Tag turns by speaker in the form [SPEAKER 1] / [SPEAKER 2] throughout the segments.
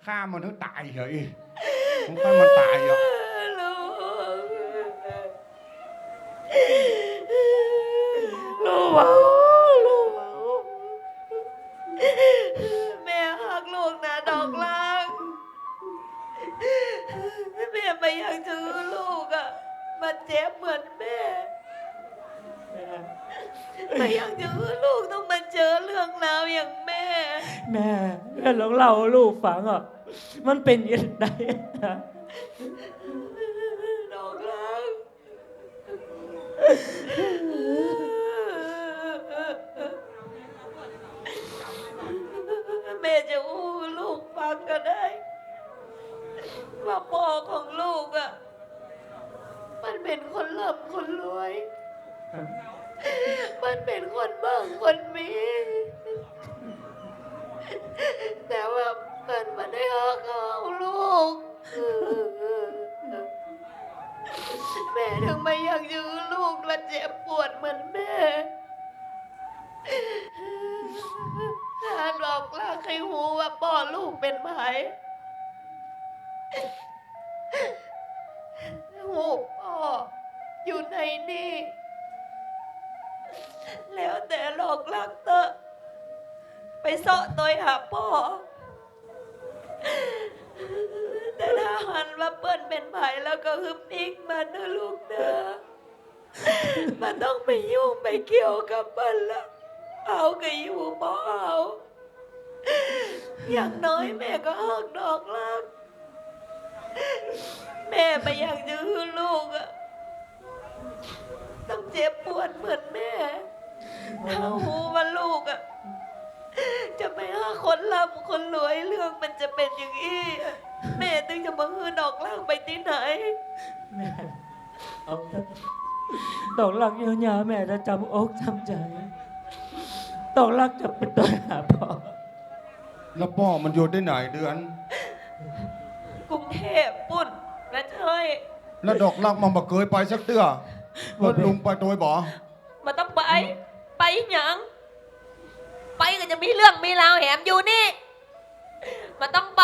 [SPEAKER 1] ฆ่ามันถึงตายเหรออีมึงฆ่ามันตายเหรอ
[SPEAKER 2] ลูกลูกแม่หักลูกนะดอกลางแม่ไม่อยากถือลูกอะมาเจ็บเหมือนแม่ไม่อยากถือลูกต้องมาเจอเรื่องราวอย่างแม่
[SPEAKER 3] แม่ลองเล่าให้ลูกฟังอ่ะมันเป็นยังไง
[SPEAKER 2] ดอกรักแม่จะอู้ลูกฟังก็ได้ว่าพ่อของลูกอ่ะมันเป็นคนร่ำคนรวยมันเป็นคนบ้างคนมีแต่ว่ามันไม่ได้หักเอาลูกแม่ถึงไม่อยากยื้อลูกและเจ็บปวดเหมือนแม่ถ้าดอกลากให้หูว่าพ่อลูกเป็นไผหูพ่ออยู่ในนี่แล้วแต่หลอกลักเตอะไปเสาะตัวหาพ่อแต่ถ้าหันว่าเปิ้นเป็นไผ่แล้วก็ฮึบนิ่งมันนะลูกเด้อมันต้องไปยุ่งไปเกี่ยวกับเปิ้นละเอาก็อยู่บ่เอาอย่างน้อยแม่ก็หักดอกลักแม่ไม่อยากยื้อลูกอะต้องเจ็บปวดเหมือนแม่ถ้าหูว่าลูกอะจะไปหาคนร่ำคนรวยเรื่องมันจะเป็นอย่างนี้แม่ตึงจะมาฮือดอกล่างไปที่ไหน
[SPEAKER 3] แม่เอาดอกรักเยอะแยะแม่จะจำอกจำใจดอกรักจะเป็นตัวหาพ่อ
[SPEAKER 1] แล้วพ่อมันอยู่ที่ไหนเดือน
[SPEAKER 2] กรุงเทพปุ่นนะเจ้ย
[SPEAKER 1] แล้วดอกลักมันมาเคยไปสักเตื้อว่าลุงไปโดยบ่
[SPEAKER 2] มาต้องไปหยังไปก็จะมีเรื่องมีราวแหมอยู่นี่มันต้องไป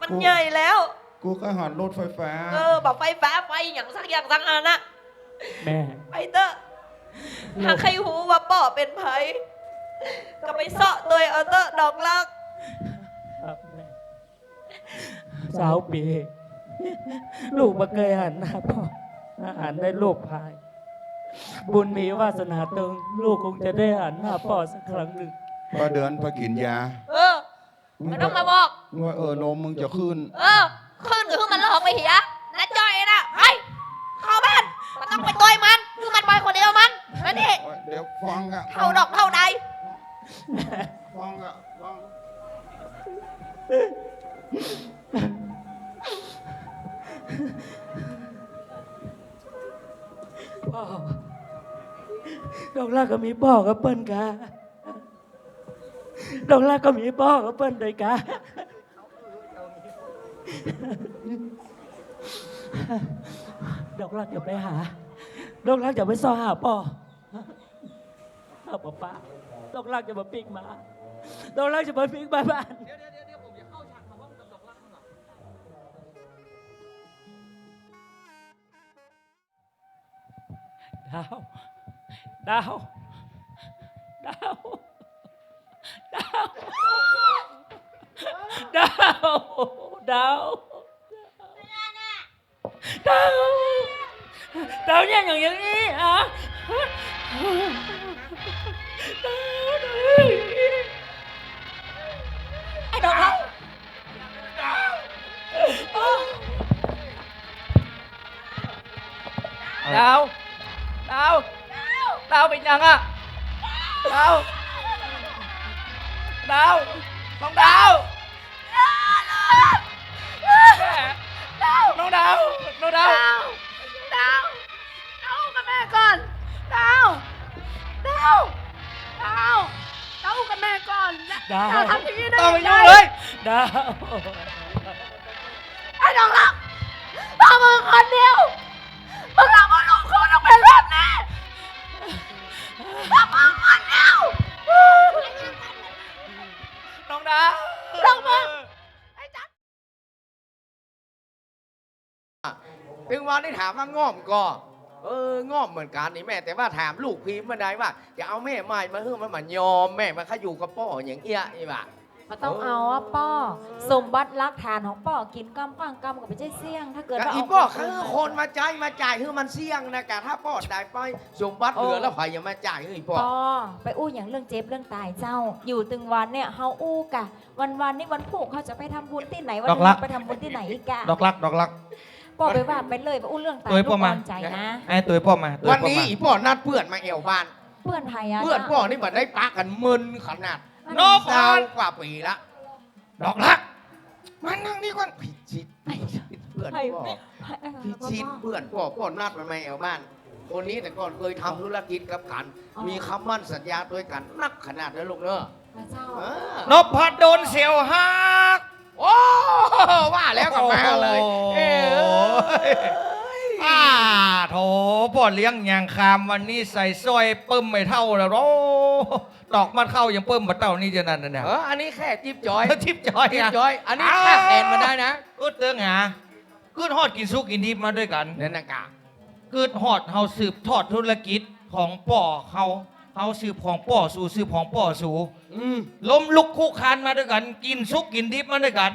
[SPEAKER 2] มันใหญ่แล้ว
[SPEAKER 1] กูก็หันรถไฟฟ้า
[SPEAKER 2] บอกไฟฟ้าไฟอย่างสักอย่างสักอันนะ
[SPEAKER 3] แม่
[SPEAKER 2] ไปเถอะหากใครหูว่าป่อเป็นไผก็ไปเสาะตัวเอาเถอะดอกลัก
[SPEAKER 3] ครับแม่สาวปีลูกมาเคยหันหน้าพ่อหันได้ลูกพายบุญมีวาสนาตรงลูกคงจะได้หันหน้าพ่อสักครั้งหนึ่ง
[SPEAKER 1] พอเดือนไปกินยา
[SPEAKER 2] ไม่ต้องมาบอก
[SPEAKER 1] ว่านมมึงจะขึ้น
[SPEAKER 2] ขึ้นก็คือมันหลอกไปเหียนะจ้อยนะไปเข้าบ้านมันต้องไปต่อยมันคือมันไปคนเดียวมันนั่นนี่
[SPEAKER 1] เดี๋ยวฟังอะ
[SPEAKER 2] เท่าดอกเท่าใด
[SPEAKER 1] ฟังอะฟัง
[SPEAKER 3] พ่อดอกลากก็มีพ่อกับเปิ้ลกาดอกลากก็มีพ่อกับเปิ้ลด้วยกาดอกลากอย่าไปหาดอกลากอย่าไปซ้อหาพ่อเอาป้าดอกลากจะมาปิ๊กมาดอกลากจะมาปิ๊กบ้านผมอย่าเข้าฉากมาว่าดอกลากข้างหลังดาวดาวดาวดาวดาวดาวดาวดาวเนี่ยอย่างนี้ฮะดาว
[SPEAKER 2] ไอ้ดอกลัก
[SPEAKER 3] ดาวดาวดาวเป็นยังอ่ะดาวดาวน้องดาวน้องดาวน้องดาว
[SPEAKER 2] ดาวกับแม่ก่อนดาวกับแม่ก่อนดาวทำอย่างนี้ได้
[SPEAKER 3] ต้องไปยุ่งเลยดาว
[SPEAKER 2] ไอ้ดอกลักตามมึงคนเดียวมึงทำให้ลูกเขาต้องเป็นแบบนี้ตามมึงคนเดียว
[SPEAKER 3] น้องดาว
[SPEAKER 2] น้องมึง
[SPEAKER 4] นี่ถามว่าง่อมก็ง่อมเหมือนกันนี่แม่แต่ว่าถามลูกพิมพ์มาได้ว่าจะเอาแม่ใหม่มาเฮือมันยอมแม่มาขอยู่กับพ่ออย่างเอี้ยนี่ว่ะ
[SPEAKER 2] มันต้องเอาอะป้อสมบัติรักฐานของป้อกินกำกว้างกำกับไปใจเสี่ยง ถ้าเกิดว่า
[SPEAKER 4] อี
[SPEAKER 2] เอา
[SPEAKER 4] พ่อคือคนมาจ่ายคือมันเสี่ยงนะกะถ้าพ่อได้ไปสมบัติเหลือแล้วใครยังมาจ่ายให้พ่อ
[SPEAKER 2] ป้อไปอู้อย่างเรื่องเจ็บเรื่องตายเจ้า อยู่ตึงวันเนี่ยเฮาอู้กะ วันนี่วันผูกเขาจะไปทำบุญที่ไหนวัน
[SPEAKER 1] ดอกรั
[SPEAKER 2] นี้
[SPEAKER 1] ก
[SPEAKER 2] ไปทำบุญที่ไหนอีกกะ
[SPEAKER 1] ดอกรัก
[SPEAKER 2] ป้อไปว่าไปเลยไปอู้เรื่องตาย
[SPEAKER 1] ตัว
[SPEAKER 2] ลู
[SPEAKER 1] พ่อก มา
[SPEAKER 2] อ่อนใจนะ
[SPEAKER 1] ไอ้ตัวพ่อมาตัว
[SPEAKER 4] วัน
[SPEAKER 1] พ่อ
[SPEAKER 4] นี้
[SPEAKER 1] มา
[SPEAKER 4] อีพ่อนัดเพื่อนมาเอวบ้าน
[SPEAKER 2] เพื่อนไทยอะ
[SPEAKER 4] เพื่อนพ่อนี่มันได้ปะกันมึนขนาด
[SPEAKER 1] นก
[SPEAKER 4] เศร้ากว่าปีละ
[SPEAKER 1] ดอกรักมันนั่งนี่ก่อน
[SPEAKER 4] พิชิตเพื่อนพ่อพิชิตเพื่อนพ่อนัดมันมาเอวบ้าน คนนี้แต่ก่อนเคยทำธุรกิจกับกัน มีคำมั่นสัญญาด้วยกันนักขนาดนั้นลูกเนอะ
[SPEAKER 2] เจ้า
[SPEAKER 1] นพดลเสียวฮัก
[SPEAKER 4] โอ้ว่าแล้วกลับมาเลย
[SPEAKER 1] โอ้โหโถพ่อเลี้ยงยางคามวันนี้ใส่สร้อยเปิ้มไม่เท่าแล้วโอ้ตอกมันเข้ายังเปิ้มมาเท่านี้จะนั่นน่ะเนี่ย
[SPEAKER 4] อันนี้แค่จิ๊บจอย
[SPEAKER 1] ทิพย์จอย
[SPEAKER 4] จิ๊บ
[SPEAKER 1] อะ
[SPEAKER 4] จอย อันนี้แค่แทนมาได้นะ
[SPEAKER 1] กึดเตืองหากืดฮอดกินซุกกินดิบมาด้วยกัน
[SPEAKER 4] นั่นนะกะ
[SPEAKER 1] กืดฮอดเฮาสืบทอดธุรกิจของป่อเฮาสืบของป่อสู่สืบของป่อสู่ ล้มลุกคุกคานมาด้วยกัน กินซุกกินดิบมาด้วยกัน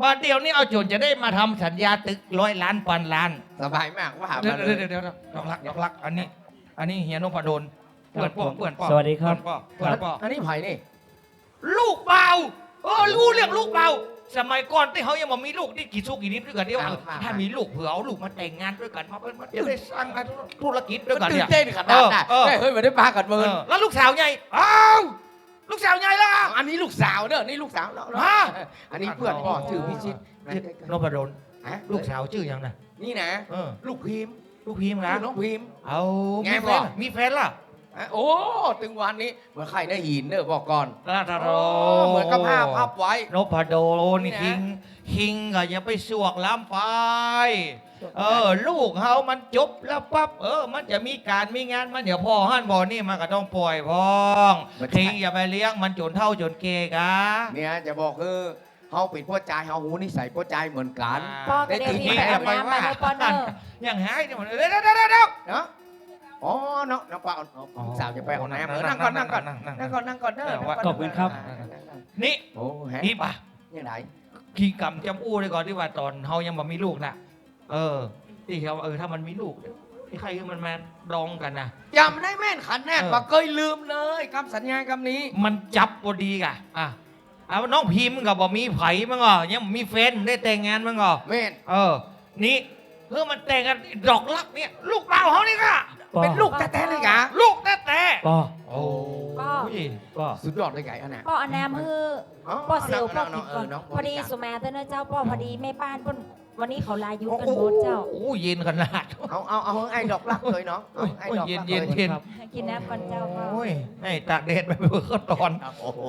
[SPEAKER 1] บาดเดียวนี้เอาจนจะได้มาทำสัญญาตึก100 ล้านพันล้าน
[SPEAKER 4] สบายมากว่า
[SPEAKER 1] เดี๋
[SPEAKER 4] มาเลย
[SPEAKER 1] ยวดอกรักอันนี้เฮียนพดลเพื่อนป่อ
[SPEAKER 3] สวัสดีครับ
[SPEAKER 1] เพื่อนป่อ
[SPEAKER 4] อันนี้ไผ่นี่
[SPEAKER 1] ลูกเบารู้เรื่องลูกเบาสมัยก่อนที่เขายังบ่มีลูกนี่กี่ซุกกี่นิดด้วยกันเดียวถ้ามีลูกเผื่อเอาลูกมาแต่งงานด้วยกันมาเป็นจะได้สร้างธุรกิจด้วยกัน
[SPEAKER 4] ตื่
[SPEAKER 1] เนี่
[SPEAKER 4] น
[SPEAKER 1] ย
[SPEAKER 4] เต้นขนาดน่ะ
[SPEAKER 1] เออ
[SPEAKER 4] เฮ้ยไม่ได้ปากัดมือ
[SPEAKER 1] แล้วลูกสาวไงอ้าวลูกสาวไงล่ะ
[SPEAKER 4] อันนี้ลูกสาวเด้อนี่ลูกสาวเนาะ
[SPEAKER 1] ฮะ
[SPEAKER 4] อันนี้เพื่อนพ่อชื่อพิชิต
[SPEAKER 1] นพดล
[SPEAKER 4] ฮะ
[SPEAKER 1] ลูกสาวชื่อยังนะ
[SPEAKER 4] นี่นะ ลูกพิมพ์
[SPEAKER 1] ลูกพิมพ์นะ
[SPEAKER 4] ชื่อน้องพิมพ์
[SPEAKER 1] เอา
[SPEAKER 4] ไง
[SPEAKER 1] มีแฟ
[SPEAKER 4] พ่อ
[SPEAKER 1] นมีแฟนล่ะ
[SPEAKER 4] โอ้ถึงวันนี้เหมือนใครได้หินเด้อบอกก่อน
[SPEAKER 1] ลาทาโร
[SPEAKER 4] เหมือนกับภาพพับไว้
[SPEAKER 1] นพดล
[SPEAKER 4] นี่นะ
[SPEAKER 1] คิงก็อย่าไปสวกล้ำไปลูกเขามันจบแล้วปั๊บมันจะมีการมีงานมันเดี๋ยวพ่อฮั่นบ่อนี่มันก็ต้องปล่อยพ้องคิงอย่าไปเลี้ยงมันจนเท่าจนเกกะ
[SPEAKER 4] เนี่ยจะบอกคือเขาเป็นพ่อใจเขาหูนิสัยพ่อใจเหมือนกัน
[SPEAKER 2] ป้อก็เดี๋ยวนี้ไปอาบน้ำไปนะป้อเนอะ
[SPEAKER 1] อย่างหายเนี่ยมันเดี๋ยว
[SPEAKER 4] เนาะอ๋อน้องป้าสาวจะไปเอาน้ำนั่งก่อนนั่งก่อนเด้อ
[SPEAKER 3] ขอบคุณครับ
[SPEAKER 1] นี่
[SPEAKER 4] โอ้ฮะ
[SPEAKER 1] นี่ป่ะ
[SPEAKER 4] นี่ไหน
[SPEAKER 1] ขี่กำจำอู้เลยก่อนที่ว่าตอนเฮายังบ่มีลูกนะที่เขาถ้ามันมีลูกที่ใครคือมันมาดองกันนะ
[SPEAKER 4] จำได้แม่นขันแน่ปะเคยลืมเลยคำสัญญาคำนี้
[SPEAKER 1] มันจับพอดีกะเอาน้องพิมพ์กับบ่มีไผ่มั้งอ่ะยังมีแฟนได้แต่งงานมั้งอ่ะ
[SPEAKER 4] แม่น
[SPEAKER 1] นี่เพื่อมันแต่งกันดอกรักเนี่ยลูกเปล่าเขานี่ค่ะ
[SPEAKER 4] เป็นลูกแท้ๆเลยกะ
[SPEAKER 1] ลูกแต่
[SPEAKER 3] ป้อ
[SPEAKER 1] โอ้ย
[SPEAKER 3] ป้อ
[SPEAKER 4] สุดยอดเลยไก่อันน่ะ
[SPEAKER 2] ป้อเอาน้ำคือป้อเซลล์ป้อกินก่อนพอดีสุมาเตอร์นะเจ้าป้อพอดีแม่บ้านเพิ่นวันนี้เขาลายุกันหมดเจ้า
[SPEAKER 1] โอ้เย็นขนาด
[SPEAKER 4] เอาไอ้ดอกรักเลยเนาะไอ้ดอกรัก
[SPEAKER 1] เย็น
[SPEAKER 3] ครับ
[SPEAKER 2] กินน้ำก่อนเจ้าป้อ
[SPEAKER 1] โอ้ยให้ตากแดดไปเพื่อเขาตอน
[SPEAKER 4] โอ้โห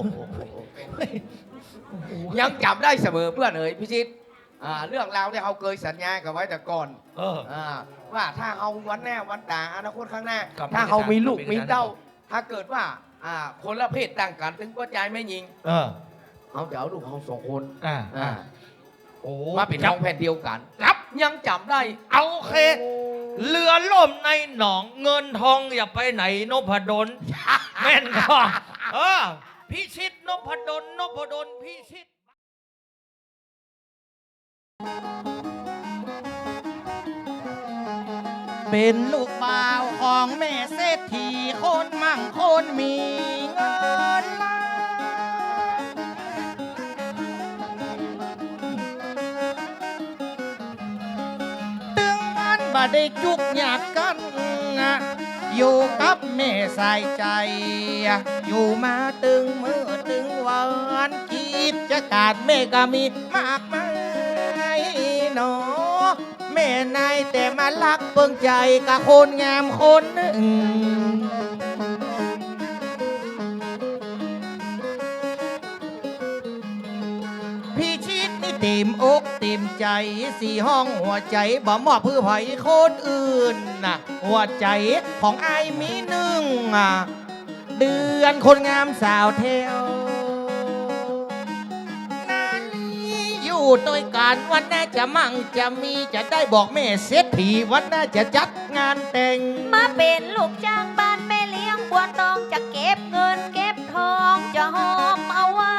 [SPEAKER 4] ยังจำได้เสมอเพื่อนเอ๋ยพิชิตเรื่องราวที่เขาเคยสัญญากันไว้แต่ก่อน ว่าถ้าเอาวันแน่วันตาอนาคตข้างหน้า
[SPEAKER 1] ครับ
[SPEAKER 4] ถ้าเขามีลูก
[SPEAKER 1] เป็น
[SPEAKER 4] มี
[SPEAKER 1] การ
[SPEAKER 4] เต้า ถ้าเกิดว่าคนละเพศต่างกันถึงว่าใจไม่ยิงเขาจะเอาลูกเขาสองคน
[SPEAKER 1] โอ้
[SPEAKER 4] มาเป็นน้องแผ่นเดียวกัน
[SPEAKER 1] จับ
[SPEAKER 4] ยังจำได้
[SPEAKER 1] เอาโอเค เรือล่มในหนองเงินทองอย่าไปไหนนพดล แม่นก็พิชิตนพดลพิชิต
[SPEAKER 5] เป็นลูกบ่าวของแม่เศรษฐีคนมั่งคนมีเงินล้านตึงอันบ่ได้จุกอยากกันอยู่กับแม่ใส่ใจ อยู่มาตึงมือตึงวันกิจการแม่ก็มีมากมายเนาะ แม่นายแต่มาลักเบิ่งใจกับคนงามคนหนึ่งพี่ชิดนี่เต็มอกเต็มใจสี่ห้องหัวใจบ่มอบเพื่อไผคนอื่นนะหัวใจของไอ้ายมีหนึ่งเดือนคนงามสาวเทวนาลีอยู่ กู้ต้วยการวันหน้าจะมั่งจะมีจะได้บอกแม่เศรษฐีวันหน้าจะจัดงานแต่ง
[SPEAKER 2] มาเป็นลูกจ้างบ้านแม่เลี้ยงบัวตองจะเก็บเงินเก็บทองจะหอมเอาไว้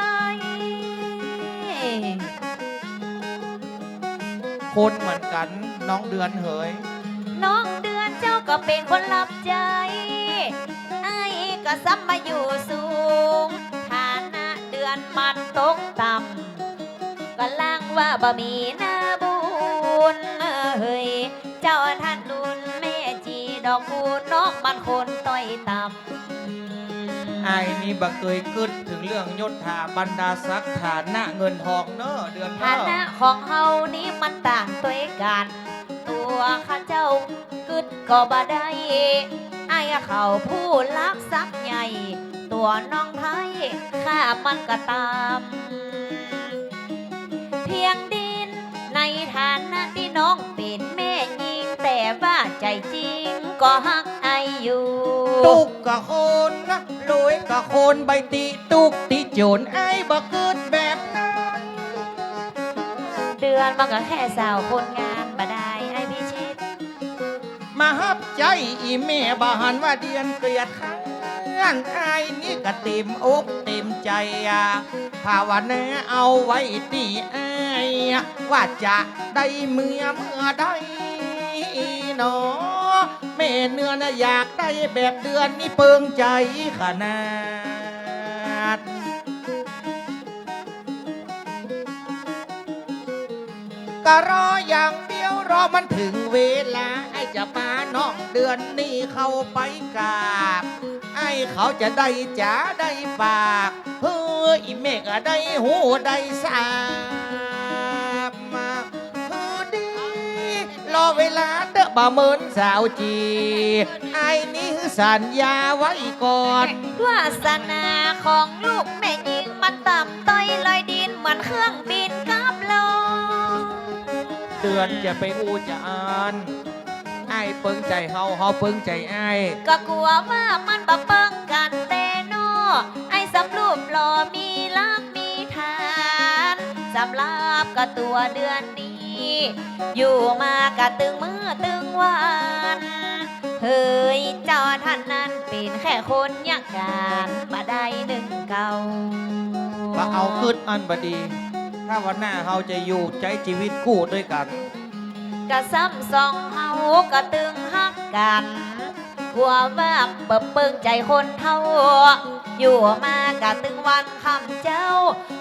[SPEAKER 5] คนเหมือนกันน้องเดือนเหย
[SPEAKER 2] น้องเดือนเจ้าก็เป็นคนรับใจไอ้ก็ซ้ำมาอยู่สูงฐานะเดือนมันตกต่ำก็ล่างว่าบ่มีหน้าบุญเฮ้ยเจ้าท่านดุลแม่จีดอกคูณน้องมันคนต้อยต่ำ
[SPEAKER 5] ไอ้นี่บักเคยคิดถึงเรื่องยศถาบรรดาศักดิ์ฐานะเงินทองเนอะเดือนเน
[SPEAKER 2] ฐา
[SPEAKER 5] อะ
[SPEAKER 2] นะของเฮานี้มันต่างตัวกัน ตัวข้าเจ้ากึดก็บ่ได้ไอ้เขาผู้ลักทรัพย์ใหญ่ ตัวน้องไทยข้ามันก็ตามเพียงดินในฐานะที่น้องเป็นแม่ยิงแต่ว่าใจจริงก็ฮักไออยู่
[SPEAKER 5] ตุกกะโคนนะรวยกะโคนใบติตุกติโจนไอ้บักเกิดแบบนั้น
[SPEAKER 2] เดือนมันก็แค่สาวคนงานบ่ได้ไอ้พิชิต
[SPEAKER 5] มาฮับใจอีแม่บาหันว่าเดือนเกลียดข้างไอ้นี่ก็เต็มอกเต็มใจภาวนาเอาไว้ตีไอ้ว่าจะได้เมื่อใดเนาะแม่เนื้อนะอยากได้แบบเดือนนี่เปิงใจขนาด ก็รออย่างเดียวรอมันถึงเวลาไอ้จะพาน้องเดือนนี้เข้าไปกราบไอ้เขาจะได้จ๋าได้ฝากเฮ้ยแม่ก็ได้หูได้สาบมาเฮ้ยดีรอเวลาเด้อบ่เหมือนสาวจีไอ้นี่สัญญาไว้ก่อน
[SPEAKER 2] วาสนาของลูกแม่ยิงมันต่ำต้อยลอยดินเหมือนเครื่องบินกับลม
[SPEAKER 5] เดือนจะไปอูจะอ่านไอ้เปิงใจเฮาเปิงใจไอ้
[SPEAKER 2] ก็กลัวว่ามันบ่เปิงกันแต่นอไอ้สำรูปหล่อมีลักมีฐานสำหรับกับตัวเดือนนี้ อยู่มากะตึงมือตึงวันเฮ้ยเจ้าท่านนั้นเป็นแค่คนยากการบ่ได้หนึ่งเก่า
[SPEAKER 5] มาเอาขึ้นอันบดี ถ้าวันหน้าเฮาจะอยู่ใจชีวิตกู้ด้วยกัน
[SPEAKER 2] กะซ้ำสองเฮากะตึงฮักกันกลัวว่าเปิบเปิงใจคนเท่า อยู่มากะตึงวันคำเจ้า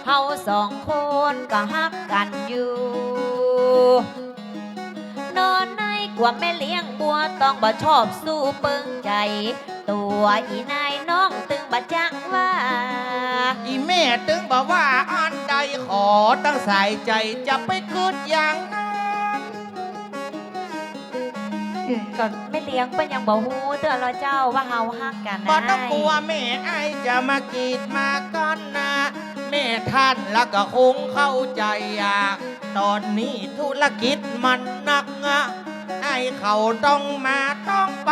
[SPEAKER 2] เฮาสองคนก็ฮักกันอยู่ นอนในกว่าแม่เลี้ยงบัวต้องบ่ชอบสู้เปิงใจ ตัวอีนายน้องตึงบ่จักว่า
[SPEAKER 5] อีแม่ตึงบอกว่าอันใดขอตั้งสายใจจะไปคืนอย่างนั้น
[SPEAKER 2] ก่อนแม่เลี้ยงเป็นยังบ่ฮู้เตือนเราเจ้าว่าเฮาฮักกันนะ
[SPEAKER 5] บ่ต้องกลัวแม่ไอจะมากีดมาก้อนนะแม่ท่านแล้วก็คงเข้าใจตอนนี้ธุรกิจมันหนักไอเขาต้องมาต้องไป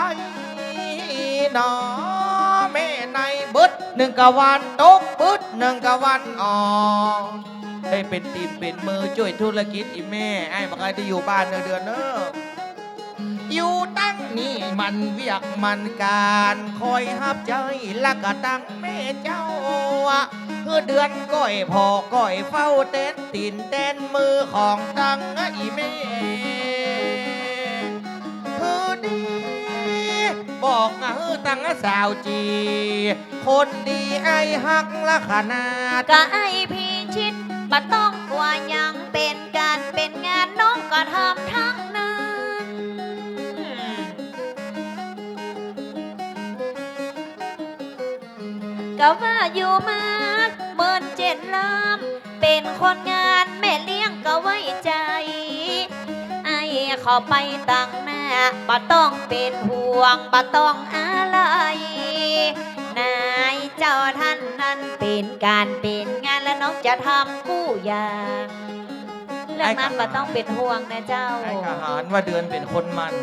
[SPEAKER 5] หนอแม่ในบึดหนึ่งกะวันตกบึดหนึ่งกะวันออกได้เป็นตีนเป็นมือช่วยธุรกิจอีแม่ไอ้บอกให้ได้อยู่บ้านเดือนเนอะอยู่ตั้งนี่มันเวียกมันการคอยฮับใจและก็ตั้งแม่เจ้าคือเดือนก้อยพอก้อยเฝ้าเต้นตีนเต้นมือของตั้งอีแม่คือดีบอกคือตั้งสาวจีคนดีไอ้ฮักละขนาด
[SPEAKER 2] ก็ไอพี่ชิดบ่ต้องกลัวหยังเป็นการเป็นงานน้องก็ทำทั้งนั้นก็ว่าอยู่มาเมินเจ็ดลำเป็นคนงานแม่เลี้ยงก็ไว้ใจ ไอขอไปตั้งหน้าบ่ต้องเป็นห่วงบ่ต้องอะไร นายเจ้าท่านนั้นเป็นการเป็นงานและน้องจะทำกู้อย่างเรื่องนั้นบ่ต้องเป็นห่วงนะเจ้า
[SPEAKER 5] ไอ้ทหารว่าเดือนเป็นคนมัน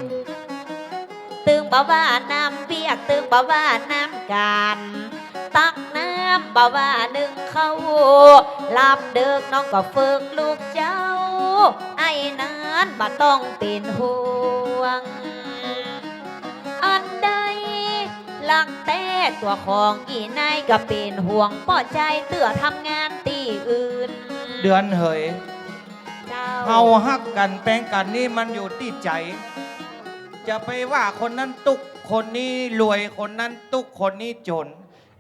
[SPEAKER 2] ตึงบ่ว่าน้ำเปียกตึงบ่ว่าน้ำการ ตักน้ำบ่ว่าหนึ่งเข้าลาบเดิกน้องก็ฝึกลูกเจ้า ไอ้นั้นบ่ต้องเป็นห่วง อันใดลักแต่ตัวของอีนายก็เป็นห่วงป้อใจเตื่อทำงานตีอื่น
[SPEAKER 1] เดือนเหย
[SPEAKER 2] เจ้า
[SPEAKER 1] เฮาฮักกันแปลงกันนี่มันอยู่ที่ใจ จะไปว่าคนนั้นตุกคนนี้รวยคนนั้นตุกคนนี้จน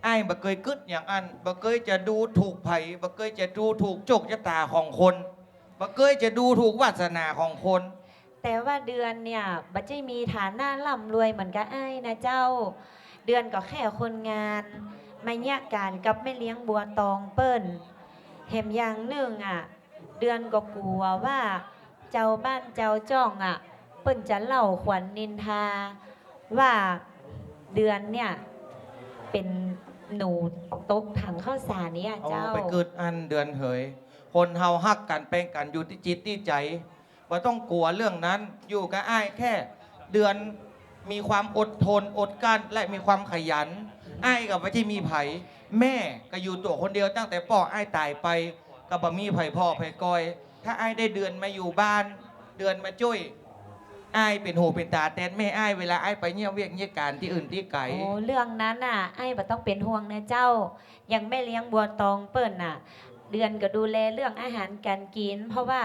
[SPEAKER 1] ไอ้บ่เคยกึดอย่างอันบ่เคยจะดูถูกไผบ่เคยจะดูถูกโชคชะตาของคนบ่เคยจะดูถูกวาสนาของคน
[SPEAKER 2] แต่ว่าเดือนเนี่ยบัจจะมีฐานะร่ำรวยเหมือนกับไอ้นะเจ้า เดือนก็แค่คนงานมาแยกการกับแม่เลี้ยงบัวตองเปิ้นเห็มอย่างหนึ่งอ่ะ เดือนก็กลัวว่าเจ้าบ้านเจ้าจ้องอ่ะ เปิ้นจะเล่าขวัญนินทา ว่าเดือนเนี่ยเป็นหนูตกถังข้าวสารเนี่ย
[SPEAKER 1] เอา
[SPEAKER 2] เจ้า
[SPEAKER 1] ไปกึดอันเดือนเหย คนเฮาฮักกันแปลงกันอยู่ที่จิตที่ใจบ่ต้องกลัวเรื่องนั้นอยู่กับอ้ายแค่เดือนมีความอดทนอดกลั้นและมีความขยันอ้ายกับไม่ใช่มีไผแม่ก็อยู่ตัวคนเดียวตั้งแต่พ่ออ้ายตายไปก็บ่มีไผพ่อไผกอย ถ้าอ้ายได้เดือนมาอยู่บ้าน เดือนมาช่วยอ้ายเป็นหูเป็นตาแทนแม่อ้ายเวลาอ้ายไปเยี่ยมเวียกเยี่ยการที่อื่นที่ไกล
[SPEAKER 2] โอ้เรื่องนั้นน่ะไอ้บ่ต้องเป็นห่วงนะเจ้า ยังแม่เลี้ยงบัวตองเปิ้นน่ะ เดือนก็ดูแลเรื่องอาหารการกิน เพราะว่า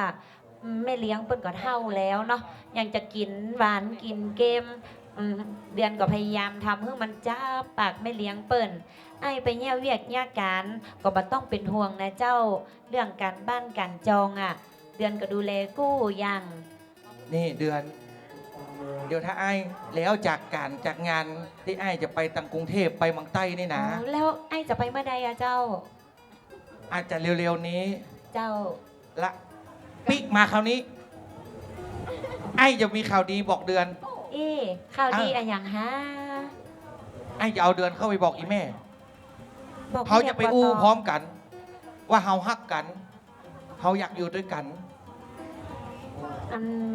[SPEAKER 2] แม่เลี้ยงเปิ้นก็เฒ่าแล้วเนาะยังจะกินหวานกินเกมเดือนก็พยายามทำให้มันจ้าปากแม่เลี้ยงเปิ้นไอ้ไปเยี่ยเวียกเยี่ยการก็บ่ต้องเป็นห่วงนะเจ้า เรื่องการบ้านการจองอ่ะ เดือนก็ดูแลกู้อย่าง
[SPEAKER 1] นี่เดือน เดี๋ยวถ้าไอ้ายแล้วจากการจากงานที่ไอ้ายจะไปตังกรุงเทพไปเมืองใต้นี่นะ
[SPEAKER 2] อ๋อแล้วไอ้จะไปเมื่อใดอะเจ้า
[SPEAKER 1] อาจจะเร็วๆนี้
[SPEAKER 2] เจ้า
[SPEAKER 1] ละปิกมาคราวนี้ ไอ้จะมีข่าวดีบอกเดือน
[SPEAKER 2] ข่าวดีอะอย่างฮะ
[SPEAKER 1] ไอ้จะเอาเดือนเข้าไปบอกอีแม่
[SPEAKER 2] บอก
[SPEAKER 1] เขาจะไปอู้
[SPEAKER 2] พี่แดง
[SPEAKER 1] พร้อมกัน ว่าเฮาฮักกันเขาอยากอยู่ด้วยกัน
[SPEAKER 2] อืม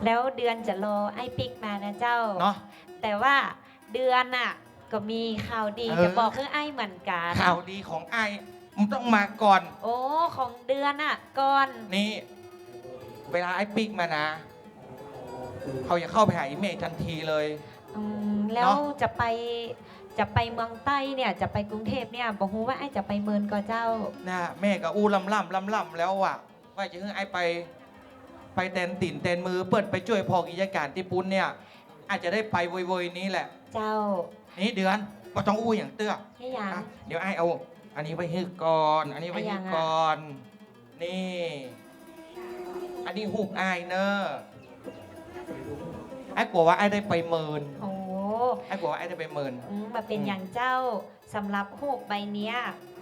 [SPEAKER 2] แล้วเดือนจะรอไอ้ปิกมานะเจ้า
[SPEAKER 1] เนาะ
[SPEAKER 2] แต่ว่าเดือนน่ะ ก็มีข่าวดี
[SPEAKER 1] เออ
[SPEAKER 2] จะบอกคือไอ้เหมือนกัน
[SPEAKER 1] ข่าวดีของไอ้มันต้องมาก่อน
[SPEAKER 2] โอ้ของเดือนน่ะก่อน
[SPEAKER 1] นี่ เวลาไอ้ปิกมานะเขาอยากเข้าไปหาอีแม่ทันทีเลย
[SPEAKER 2] แล้ว
[SPEAKER 1] เนาะ
[SPEAKER 2] จะไปเมืองใต้เนี่ยจะไปกรุงเทพเนี่ยบอกฮู้ว่าไอ้จะไปเมินก็เจ้า
[SPEAKER 1] นะแม่ก็อู้ล่ำแล้วอ่ะว่าจะให้ไอ้ไปแตนติ่นแตนมือเปิดไปช่วยพอกิจการที่ปุ้นเนี่ย อาจจะได้ไปเวยๆนี้แหละ
[SPEAKER 2] เจ้า
[SPEAKER 1] นี่เดือนก็ต้องอู้อย่างเตื้อ
[SPEAKER 2] ให้ยัง
[SPEAKER 1] อ่ะเดี๋ยวไอ้เอา อันนี้ไว้ให้ก่อน อันนี้ไว้ให้ก่อน นี่ อันนี้หูบไอ้เนอะไอ้กลัวว่าไอ้ได้ไปเมิน
[SPEAKER 2] โอ้
[SPEAKER 1] ไอ้กลัวว่าไอ้ได้ไปเมิน
[SPEAKER 2] มาเป็นอย่างเจ้าสำหรับหูกใบเนี้ย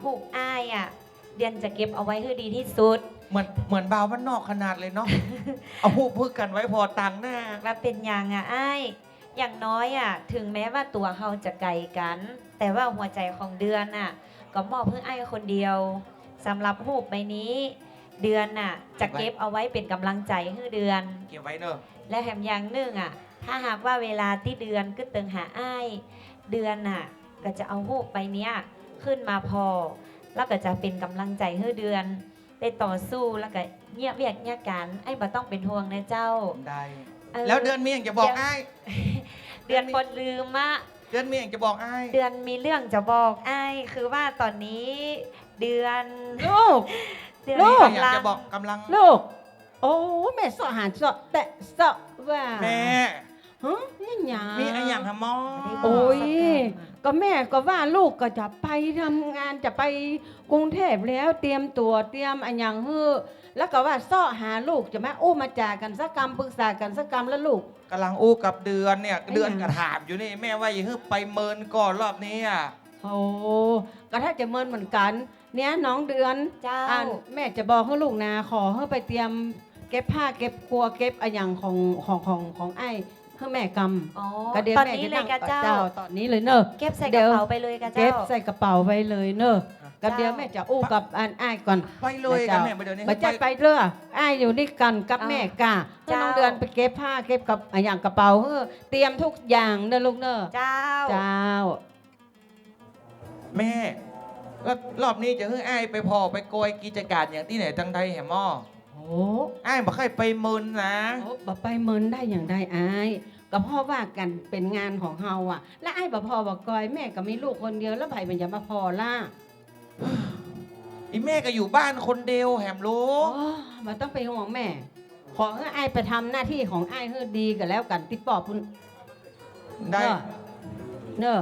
[SPEAKER 2] หูกอ้ายอ่ะ เดือนจะเก็บเอาไว้ให้ดีที่สุด
[SPEAKER 1] เหมือนบาวบ้านนอกขนาดเลยเนาะ เอาหูบพึ่งกันไว้พอตังหน้า
[SPEAKER 2] มาเป็นอย่างอ่ะอ้ายอย่างน้อยอ่ะ ถึงแม้ว่าตัวเขาจะไกลกัน แต่ว่าหัวใจของเดือนอ่ะ ก็มอบเพื่ออ้ายคนเดียวสำหรับหูกใบนี้ เดือนน่ะ จะเก็บเอาไว้เป็นกำลังใจให้เดือน
[SPEAKER 1] เก็บไว้เนอะ
[SPEAKER 2] และแถมอย่างหนึ่งอ่ะ ถ้าหากว่าเวลาที่เดือนก็เติงหาอ้าย เดือนน่ะ ก็จะเอาหูกใบเนี้ยขึ้นมาพอ แล้วก็จะเป็นกำลังใจให้เดือนได้ต่อสู้แล้วก็เงียบเวียกเงียบกันไอ้บ่ต้องเป็นห่วงนะเจ้า
[SPEAKER 1] ได้
[SPEAKER 2] เออ
[SPEAKER 1] แล้วเดือนมีอย่างจะบอกไอ้
[SPEAKER 2] เดือนบนลืมอะ
[SPEAKER 1] เดือนมีอย่างจะบอกไอ้
[SPEAKER 2] เดือนมีเรื่องจะบอกไอ้คือว่าตอนนี้เดือน
[SPEAKER 6] ลูก
[SPEAKER 2] เดือน
[SPEAKER 6] ลูก
[SPEAKER 1] อยากจะบอกกำลัง
[SPEAKER 6] ลูก โอ้แม่สอหารสอแต่สอว่า
[SPEAKER 1] แม่
[SPEAKER 6] ฮะนี่หยัง
[SPEAKER 1] มีอะไรอย่างทำมอ
[SPEAKER 6] โอ้ย ก็แม่ก็ว่าลูกก็จะไปทำงานจะไปกรุงเทพแล้วเตรียมตัวเตรียมอันอย่างฮือแล้วก็ว่าซ่อหาลูกจะมาอู้มาจากกันสักกรรมปรึกษากันสักกรรมแล้วลูก
[SPEAKER 1] กำลังอู้กับเดือนเนี่ย
[SPEAKER 6] ไอ้
[SPEAKER 1] เดือน
[SPEAKER 6] หยัง
[SPEAKER 1] กระถามอยู่นี่แม่ว่าอย่าเพิ่งไปเมินก่อนรอบนี้อ่ะ
[SPEAKER 6] โอ้ก็ถ้าจะเมินเหมือนกัน เนี่ยน้องเดือน
[SPEAKER 2] เจ้า
[SPEAKER 6] อ่านแม่จะบอกให้ลูกนะขอให้ไปเตรียมเก็บผ้าเก็บครัวเก็บอันอย่างของไอ้ให้แม่กำ
[SPEAKER 2] อ๋อ
[SPEAKER 6] ก็เดี๋ยว
[SPEAKER 2] ตอน
[SPEAKER 6] แม่
[SPEAKER 2] นี้
[SPEAKER 6] จะ
[SPEAKER 2] เลย
[SPEAKER 6] นั่ง
[SPEAKER 2] กะ
[SPEAKER 6] กับ
[SPEAKER 2] เจ้า
[SPEAKER 6] เจ้าตอนนี้เลยเนอะ
[SPEAKER 2] เก็บใส่ก
[SPEAKER 6] เดี๋
[SPEAKER 2] ระ
[SPEAKER 6] ยว
[SPEAKER 2] เป๋าไปเลยกะ
[SPEAKER 6] เก็
[SPEAKER 2] เจ้า
[SPEAKER 6] บใส่กระเป๋าไว้เลยเนอะกับเดี๋ยวแม่จะอู้กับอันอ้ายก่อน
[SPEAKER 1] ไปเลยกัน
[SPEAKER 6] นะเจ้า
[SPEAKER 1] แม่ไปเดี๋ยวนี้
[SPEAKER 6] มาจัดไปเรื่ออ้ายอยู่นี่กันกับแม่กะให้น้องเดือนไปเก็บผ้าเก็บกับอันอย่างกระเป๋าเฮ้อเตรียมทุกอย่างเนอะลูกเนอะ
[SPEAKER 2] เจ้า
[SPEAKER 6] เจ้า
[SPEAKER 5] แม่แล้วรอบนี้จะให้อ้ายไปพอไปโกยกิจการอย่างที่ไหนจังใดแหมม่อ
[SPEAKER 6] โอ้
[SPEAKER 5] อ้ายบ่เคยไปมึนนะ
[SPEAKER 6] โอ้บ่ไปเมินได้อย่างใดอายก็พ่อว่ากันเป็นงานของเฮาอ่ะ และไอ้ายบ่พอบ่กอยแม่ก็มีลูกคนเดียวแล้วไผมันจะมาพอล่ะ
[SPEAKER 5] อีแม่ก็อยู่บ้านคนเดียวแหมลู
[SPEAKER 6] โอ้
[SPEAKER 5] ก
[SPEAKER 6] บ่ต้องไปห่วงแม่ ขอให้ไอ้ายไปทำหน้าที่ของไอ้ายให้ดีก็แล้วกันติปอบพุ่น
[SPEAKER 5] ได้
[SPEAKER 6] เนอะ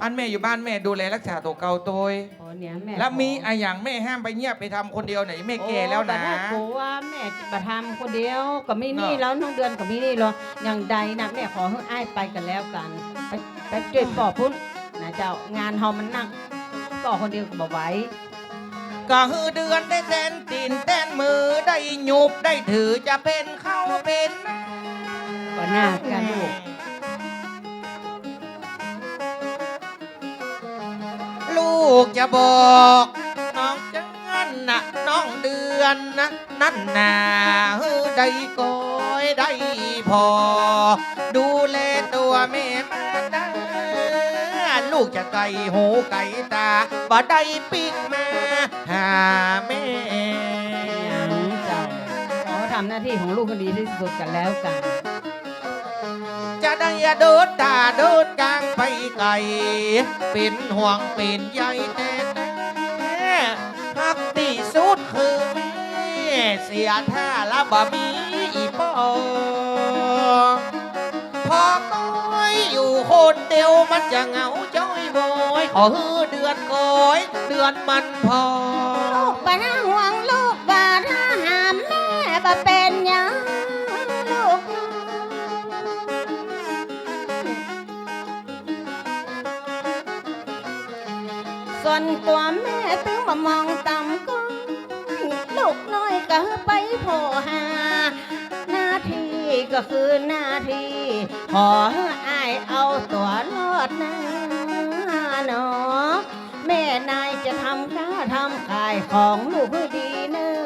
[SPEAKER 5] อันแม่อยู่บ้านแม่ดูแลรักษาตัวเก่าตัว
[SPEAKER 6] โอ้เนี่ยแม่
[SPEAKER 5] แล้วมี
[SPEAKER 6] ข
[SPEAKER 5] อะอย่างแม่ห้ามไปเงียบไปทำคนเดียวไหนแม่แก่แล้วนะ
[SPEAKER 6] โอ้แต่ถ้ากูว่าแม่จะมาทำคนเดียวก็มีหนี่
[SPEAKER 5] เนอะ
[SPEAKER 6] แล้วน้องเดือนก็มีหนี่แล้วอย่างใดนะแม่ขอให้อ้ายไปกันแล้วกัน ไปช่วยปอบพุ่นนะเจ้างานเฮามันหนักปอบคนเดียวก็บ่ไหว
[SPEAKER 5] ก็ฮือเดือนได้แตนตีนแตนมือได้หยุบได้ถือจะเป็นเข้าเป็นนะ
[SPEAKER 6] ก็น่ากันลูก
[SPEAKER 5] ลูกจะบอกน้องจังนะน้องเดือนนะนั่นนาฮือได้ก้อยได้พอ ดูแลตัวแม่มาได้ลูกจะไก่หูไก่ตาบ่ได้ปิกมาหาแม่
[SPEAKER 6] อย่างเจ้าขอทำหน้าที่ของลูกให้ดีที่สุดกันแล้วกัน
[SPEAKER 5] จะได้โดดตาโดดกลางไปไกลเป็นห่วงเป็นใยแต่ฮักที่สุดคือแม่เสียท่าละบ่มีอีปอพอก้อยอยู่คนเดียวมันจะเหงาจ้อยบอยขอฮือเดือนก้อยเดือนมันพอ
[SPEAKER 6] ลูกบ่น่าห่วงลูกบ่ถ้าหามแม่บ่เป็นหยังลูกส่วนตัวแม่ถึงมามองต่ำก็ลูกน้อยก็ไปโผหา หน้าที่ก็คือหน้าที่ ขอให้อายเอาตัวรอดนะเนาะแม่นายจะทำค้าทำขายของลูกให้ดีเนอะ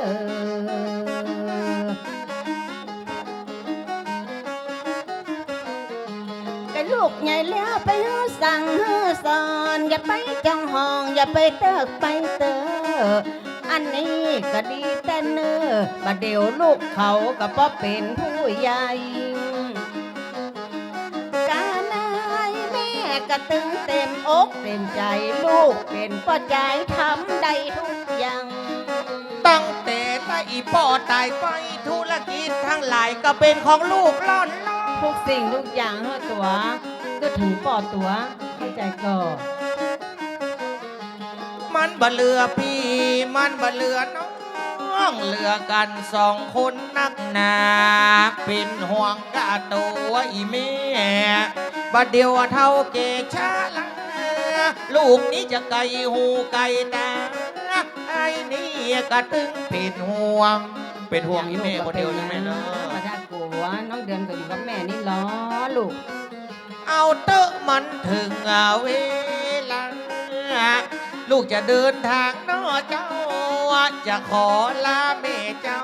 [SPEAKER 6] แต่ลูกใหญ่แล้วไปฮือสั่งฮือสอนอย่าไปจังห้องอย่าไปเติกไปเตอ อันนี้ก็ดีแต่เนอบัดเดี๋ยวลูกเขาก็พอเป็นผู้ใหญ่การนายแม่ก็ตึงเต็มอกเต็มใจลูกเป็นป้าใจทำได้ทุกอย่าง
[SPEAKER 5] ตั้งแต่ไล่พ่อตายไปธุรกิจทั้งหลายก็เป็นของลูกล่อนล่อ
[SPEAKER 6] ทุกสิ่งทุกอย่างเฮาตัวก็ถึงปอดตัวเข้าใจก่อน
[SPEAKER 5] มันบ่เหลือพี่มันบ่เหลือน้องเหลือกันสองคนนักหนาเป็นห่วงกะตัวอีแม่บัดเดียวเท่าเกชาละลูกนี้จะไก่หูไก่ตาไอ้นี่ก็ตึงเป็นห่วงอีแม่คนเดียวนี่แม่เนาะ
[SPEAKER 6] มาถ้ากลัวน้องเดือนก็อยู่กับแม่นี่ล้อลูก
[SPEAKER 5] เอาเตอะมันถึงเวลาลูกจะเดินทางนอเจ้าจะขอลาแม่เจ้า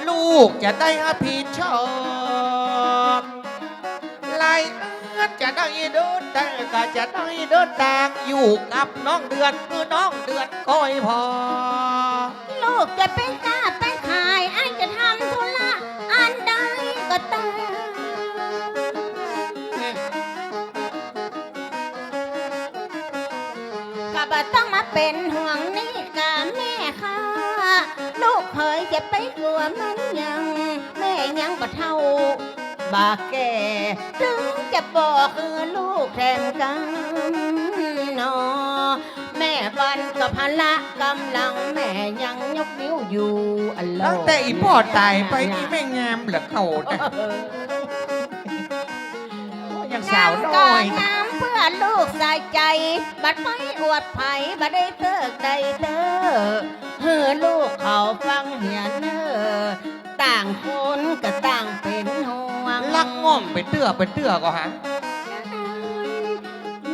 [SPEAKER 5] ลูกจะได้รับผิดชอบลายเอื้อนจะได้เดินแต่ก็จะได้เดินทางอยู่กับน้องเดือนคือน้องเดือนก้อยพอ
[SPEAKER 6] ลูกจะไปค้าไปขายไอ้จะทำธุระอันใดก็ตามก็บ่ต้องมาเป็นห่วงนี่กะแม่ค่ะ ลูกเคยจะไปกลัวมันยังแม่ยังบ่เท่าบาแก่ถึงจะบอกคือลูกแทนกันเนาะแม่บันกับพละกำลังแม่ยังยกนิ้วอยู่อัลโหล
[SPEAKER 5] ตั้งแต่อีพ่อตายไปนี่ไม่งามเหลือเขานะยังสาวน้อย
[SPEAKER 6] งามเพื่อลูกใส่ใจบัดไม่อวดไผ่บัดได้เติกได้เตอเฮ้อลูกเขาฟังเหียนเนอต่างคนก็ต่างเป็นห่วง
[SPEAKER 5] ลักง่อมไปเตื้อก็ฮะ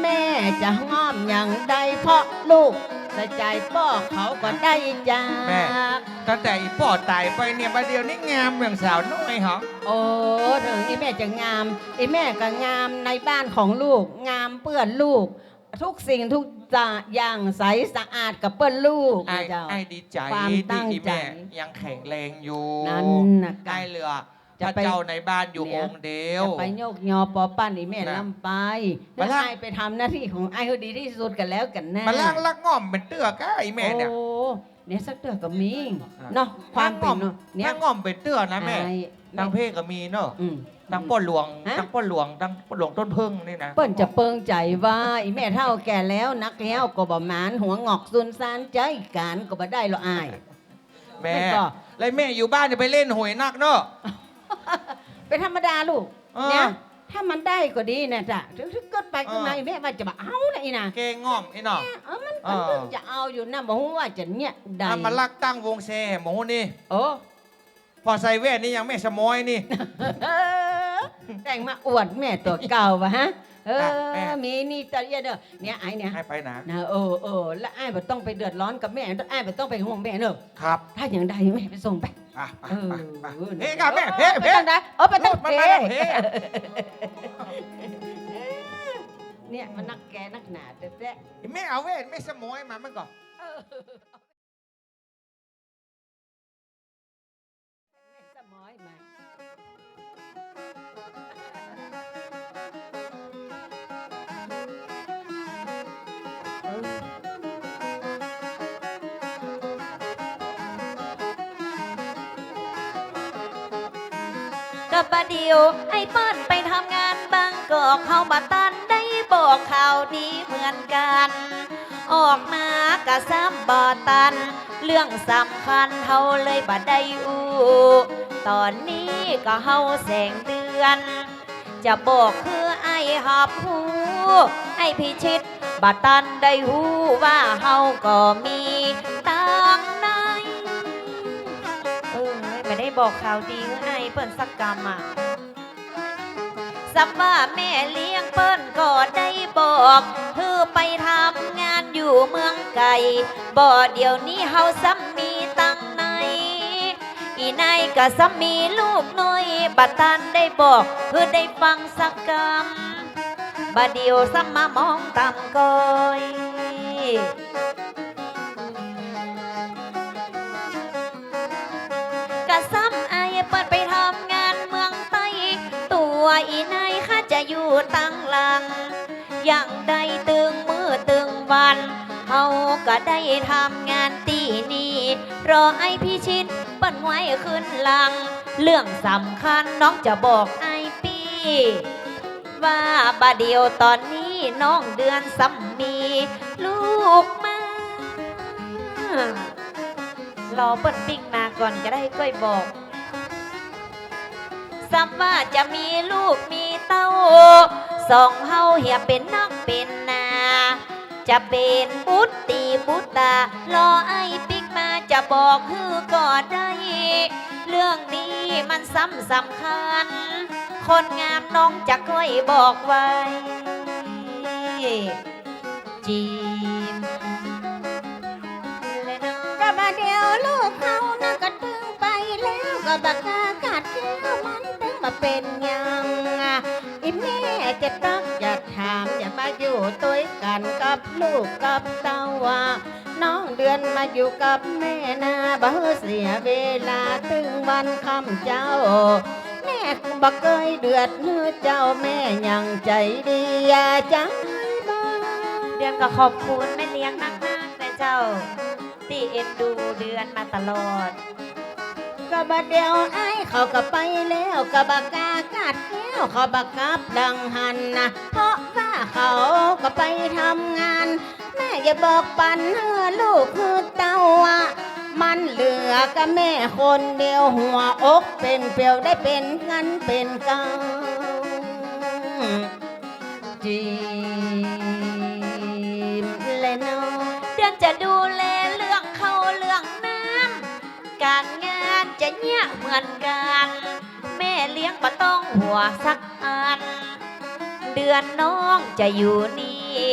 [SPEAKER 6] แม่จะง้อมอย่างใดเพราะลูกใส่ใจพ่อเขาก็ได้จาก
[SPEAKER 5] แม่ ตั้งแต่อีพ่อตายไปเนี่ยประเดี๋ยวนี้งามเหมือนสาวน้อยเหรอ
[SPEAKER 6] โอ้ถึงอีแม่จะงามอีแม่ก็งามในบ้านของลูก งามเปื้อนลูก ทุกสิ่งทุกอย่างใสสะอาดกับเปิ้ลลูก
[SPEAKER 1] ไอ้
[SPEAKER 6] นะเจ้า
[SPEAKER 1] ไอ้ดีใจ
[SPEAKER 6] ความตั้
[SPEAKER 1] ที่
[SPEAKER 6] ง
[SPEAKER 1] อี
[SPEAKER 6] ใจ
[SPEAKER 1] แม่ยังแข็งแรงอยู่
[SPEAKER 6] นั่นน่ะ
[SPEAKER 1] ไอ้เหลือพ
[SPEAKER 6] จะ
[SPEAKER 1] ระ
[SPEAKER 6] ไป
[SPEAKER 1] เจ้าในบ้านอยู่
[SPEAKER 6] เนี่
[SPEAKER 1] อย งค์เดียว
[SPEAKER 6] จะไปโยกยอปอปั้นอีแม่
[SPEAKER 1] นะ
[SPEAKER 6] ลำไป
[SPEAKER 1] มา
[SPEAKER 6] แล้ว
[SPEAKER 1] ละ
[SPEAKER 6] ไอ้ไปทำหน้าที่ของไอ้ให้ดีที่สุดกันแล้วกันแน่
[SPEAKER 1] มาล่างลักง่อมเป็นเตื้อก้าไอ้แม่เนี่ย
[SPEAKER 6] โอ้เนี่ยสักเดือนก็มี
[SPEAKER 1] อ่ะ
[SPEAKER 6] เนาะความเป็นเนาะเนี่ย
[SPEAKER 1] ถ้าง่อมเป็นเตื้อนะแม่
[SPEAKER 6] ไอ้
[SPEAKER 1] ทางเพศก็มีเนาะ
[SPEAKER 6] อืม
[SPEAKER 1] ทางป้นหลวง
[SPEAKER 6] ฮะ
[SPEAKER 1] ทางป้นหลวงทางป้นหลวงต้นพึ่งนี่นะ
[SPEAKER 6] เปิ้นจะเปิงใจว่าอีแม่เท่าแก่แล้วนักแล้วก็บ่หมานหัวงอกซุนซานใจการก็บ่ได้หรอกอ้าย
[SPEAKER 1] แม่
[SPEAKER 6] แม่ก็
[SPEAKER 1] แล้วแม่อยู่บ้านจะไปเล่นหวยนักเนาะ
[SPEAKER 6] เป็นธรรมดาลูก
[SPEAKER 1] เออ
[SPEAKER 6] เนี่ยถ้ามันได้ก็ดีนะจ๊ะถึงเกิดไปขึ้นมา
[SPEAKER 1] เออ
[SPEAKER 6] อีแม่ว่าจะมาเอานะอีนะ
[SPEAKER 1] เกงง่อมไอ้เนาะ
[SPEAKER 6] มัน
[SPEAKER 1] เออ
[SPEAKER 6] เพิ่งจะเอาอยู่นะบอกว่าจะเนี่ยได้
[SPEAKER 1] ทำมาลักตั้งวงแช่หมูนี่
[SPEAKER 6] โอ้
[SPEAKER 1] พอใส่แว่นนี่ยังไม่สมอยนี่
[SPEAKER 6] แต่งมาอวดแม่ตัวเก่าวะฮะเอ
[SPEAKER 1] แม่
[SPEAKER 6] อมีนี่ตะเอียเด้อเนี่ยไอ้เนี่ย
[SPEAKER 1] ให้ไปนะ
[SPEAKER 6] นะแล้วไอ้บ่ต้องไปเดือดร้อนกับแม่ไอ้บ่ต้องไปห่วงแม่เนอะ
[SPEAKER 1] ครับ
[SPEAKER 6] ถ้าอย่างใดแม่ไปส่งไป
[SPEAKER 1] อ่ะ
[SPEAKER 6] เออ
[SPEAKER 1] ไปเฮ้กับแม่เฮ้
[SPEAKER 6] ไป
[SPEAKER 1] เฮ้
[SPEAKER 6] ตั้งได้ไปตั้ง
[SPEAKER 1] มัน
[SPEAKER 6] เ
[SPEAKER 1] มาแล้วเฮ้
[SPEAKER 6] เนี่ยมันนักแกนักหนาแต่
[SPEAKER 1] แม่เอาแว่นไม่สมอยมามันก่อน
[SPEAKER 6] แม่สมอยมา
[SPEAKER 2] กับบัดเดียวไอ้เปิ้นไปทำงานบางกอกเขาบัตันได้บอกข่าวดีเหมือนกัน ออกมากะซ้ำบ่ตัน เรื่องสำคัญเฮาเลยบ่ได้อู้ตอนนี้ก็เฮาแสงเดือน จะบอกคือไอ้หับหูไอ้พิชิตบัตันได้หูว่าเฮาก็มีตังใน ไม่ได้บอกข่าวดีให้ไอ้เปิ้นสักกรรมอ่ะสับว่าแม่เลี้ยงเปิ้นก็ได้บอกเธอไปทำงานอยู่เมืองไก่บ่เดี๋ยวนี้เฮาซ้ำมีตังใน อีนายก็ซ้ำมีลูกน้อยบัดตันได้บอกเพื่อได้ฟังสักกรรมบัดเดียวซ้ำมามองต่ำก้อยกะซ้ำไอ้เปิดไปทำงานเมืองใต้ตัวอีนายข้าจะอยู่ตั้งหลัง อย่างใดตึงมือตึงวันเฮาก็ได้ทำงานตีนี่รอไอ้พี่ชิดเปิ้นไว้ขึ้นหลัง เรื่องสำคัญน้องจะบอกไอ้ปีว่าบาเดียวตอนนี้น้องเดือนซ้ำมีลูกมารอเปิ้นปิ้งมาก่อนก็ได้ก้อยบอกซ้ำว่าจะมีลูกมีเต้าสองเฮาเหียเป็นนักเป็นนาจะเป็นบุตรตีบุตรตารอไอ้ปิ๊กมาจะบอกคือก็ได้ เรื่องนี้มันสำคัญ คนงามน้องจะค่อยบอกไว้จีมเลยนะ
[SPEAKER 6] ก็บาเดียวลูกเขานะก็ตึงไปแล้วก็บักกากัดแก้วมันตึงมาเป็นยังอีแม่จะต้องอย่าถามอย่ามาอยู่ตัวกันกับลูกกับเต้าว่าน้องเดือนมาอยู่กับแม่นาบ่เสียเวลาถึงวันคำเจ้า แม่บ่เคยเดือดเนื้อเจ้าแม่ยังใจดีอย่าใจบ้า
[SPEAKER 2] เดือนก็ขอบคุณแม่เลี้ยงนักๆนะเจ้าที่เอ็นดูเดือนมาตลอด
[SPEAKER 6] ก็บัดเดียวไอ้เขาก็ไปแล้วก็บักกากัดแก้วเขาบักกับดังหันนะเพราะว่าเขาก็ไปทำงาน แม่อย่าบอกปันเฮือลูกคือเต้าอะมันเหลือกับแม่คนเดียวหัวอกเป็นเปลียวได้เป็นงันเป็นกังจีมเลยเนาะ
[SPEAKER 2] เดือนจะดูแลเรื่องเข้าเรื่องน้ำการงานจะเนี้ยเหมือนกัน แม่เลี้ยงบ่ต้องหัวสักอัน เดือนน้องจะอยู่นี่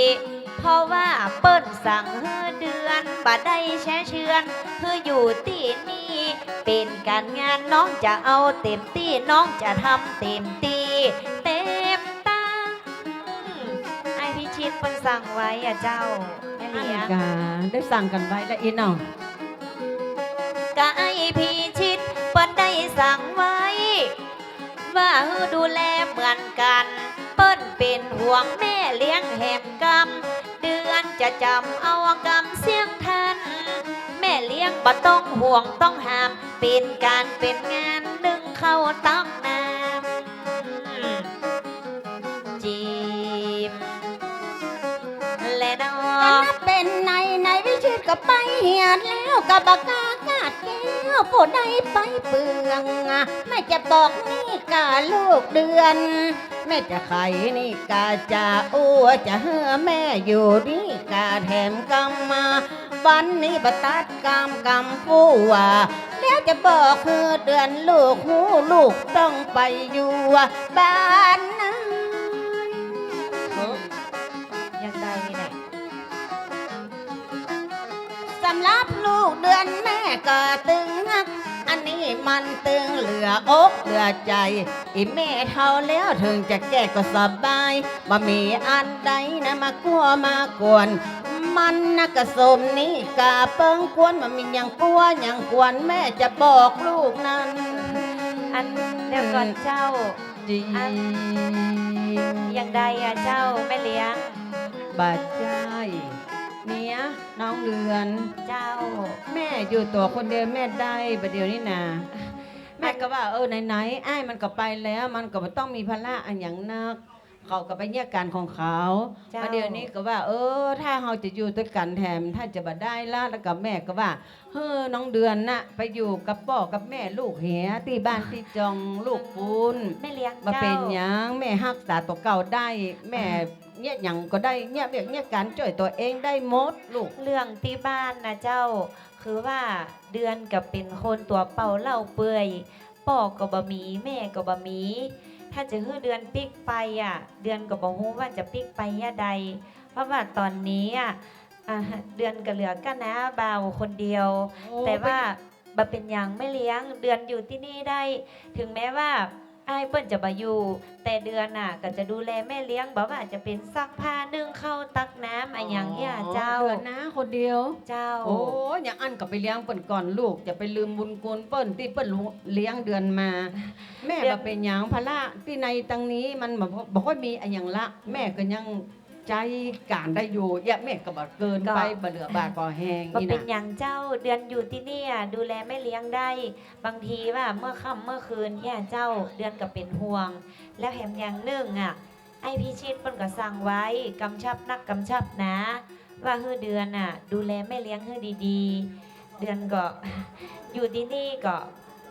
[SPEAKER 2] เพราะว่าเปิ้นสั่งให้เดือนบ่ได้แช่เชือนเพื่ออยู่ที่นี่เป็นการงานน้องจะเอาเต็มที่น้องจะทำเต็มที่เต็มตาไอพิชิตเปิ้น สั่งไว้อะเจ้าแม่
[SPEAKER 6] อัน
[SPEAKER 2] เลี้ยง
[SPEAKER 6] กาได้สั่งกันไว้แล้วอีน้อง
[SPEAKER 2] กะไอพี่ชิดเปิ้นได้สั่งไว้ ว่าดูแลเหมือนกัน เปิ้นเป็นห่วงแม่เลี้ยงแหมกำเดือนจะจำเอากำเสียงทัน แม่เลี้ยงบ่ต้องห่วงต้องห้าม เป็นการเป็นงานนึ่งเข้าตักน้ำจีมและนอ
[SPEAKER 6] นับเป็นในวิชิตก็ไปเหียดแล้วกับบกากาดแก้วผู้ใดไปเปลืองแม่จะบอกนี่กาลูกเดือน แม่จะไขนี่กาจะอ้วจะเฮือแม่อยู่นี่กาแถมกำมาวันนี้บตัดกำผู้ว่าแล้วจะบอกคือเดือนลูกหูลูกต้องไปอยู่บ้านนั้น
[SPEAKER 2] ยังใดนี่แหละ
[SPEAKER 6] สำหรับลูกเดือนแม่ก็ตึงนัก อันนี้มันตึงเหลืออกเหลือใจ อีแม่เท่าแล้วถึงจะแก้ก็สบายบ่มีอันใดนะมากลัวมากวน มันนะกระสมนี้กาเปิงกวนมันมีอย่างกลัวอย่างกวนแม่จะบอกลูกนั้น
[SPEAKER 2] อันเดี๋ยวก่อนเจ้า
[SPEAKER 6] จริง
[SPEAKER 2] ยังใดอะเจ้าแม่เลี้ยง
[SPEAKER 6] บาดใจเนี่ยน้องเดือน
[SPEAKER 2] เจ้า
[SPEAKER 6] แม่อยู่ตัวคนเดียวแม่ได้ประเดี๋ยวนี้นะแม่ก็ว่าไหนๆอ้ายมันก็ไปแล้วมันก็บ่ต้องมีภาระอันอย่างนัก เขาก็ไปแยกกันของเขา
[SPEAKER 2] เจ้า
[SPEAKER 6] ประเดี๋ยวนี้ก็ว่า ถ้าเราจะอยู่ด้วยกันแถมถ้าจะบ่ได้ละแล้วก็แม่ก็ว่าน้องเดือนน่ะไปอยู่กับพ่อกับแม่ลูกเหียที่บ้านที่จองลูกปูน
[SPEAKER 2] แม่เลี้ยง
[SPEAKER 6] มา
[SPEAKER 2] เจ้า
[SPEAKER 6] เป็นหยังแม่รักษาตัวเก่าได้แม่เนี่ยหยังก็ได้เนี่ยเบียกเนี่ยการช่วยตัวเองได้หมดลูก
[SPEAKER 2] เรื่องที่บ้านนะเจ้า คือว่าเดือนกับเป็นคนตัวเป่าเล่าเปื่อยพ่อก็บะมีแม่ก็บะมีถ้าจะให้เดือนปิกไปอ่ะ เดือนก็บอกว่าจะปิกไปย่าใด เพราะว่าตอนนี้อ่ะเดือนก็เหลือก็นะเบาคนเดียว แต่ว่าบะเป็นอย่างไม่เลี้ยงเดือนอยู่ที่นี่ได้ ถึงแม้ว่าอ้ายเปิ้นจะมาอยู่ แต่เดือนน่ะก็จะดูแลแม่เลี้ยงบอกว่าจะเป็นซักผ้านึ่งข้าวตักน้ำอะไรอย่างเงี้ยเจ้า
[SPEAKER 6] เดือนนะคนเดียว
[SPEAKER 2] เจ้า
[SPEAKER 6] โอ้อย่างอันก็ไปเลี้ยงเปิ้นก่อนลูกจะไปลืมบุญคุณเปิ้นที่เปิ้นเลี้ยงเดือนมา แม่
[SPEAKER 2] เดือน
[SPEAKER 6] ก็เป็นหยังภาระที่ในตังนี้มันบ่ค่อยมีอันหยังละ แม่ก็ยังใจการได้อยู่อย่าแม่ก็บ่เกินไปบ่เหลือบาก็แห้ง
[SPEAKER 2] ก็
[SPEAKER 6] นี่
[SPEAKER 2] เป็น
[SPEAKER 6] นะ
[SPEAKER 2] อย่างเจ้าเดือนอยู่ที่นี่อ่ะดูแลไม่เลี้ยงได้ บางทีว่าเมื่อค่ำเมื่อคืนเนี่ยเจ้าเดือนก็เป็นห่วง แล้วแถมอย่างหนึ่งอ่ะไอพี่ชิดเปิ้นก็สั่งไว้กำชับนักกำชับนะ ว่าเฮือเดือนอ่ะ ดูแลไม่เลี้ยงเฮือดีๆ เดือนก็ อยู่ที่นี่ก็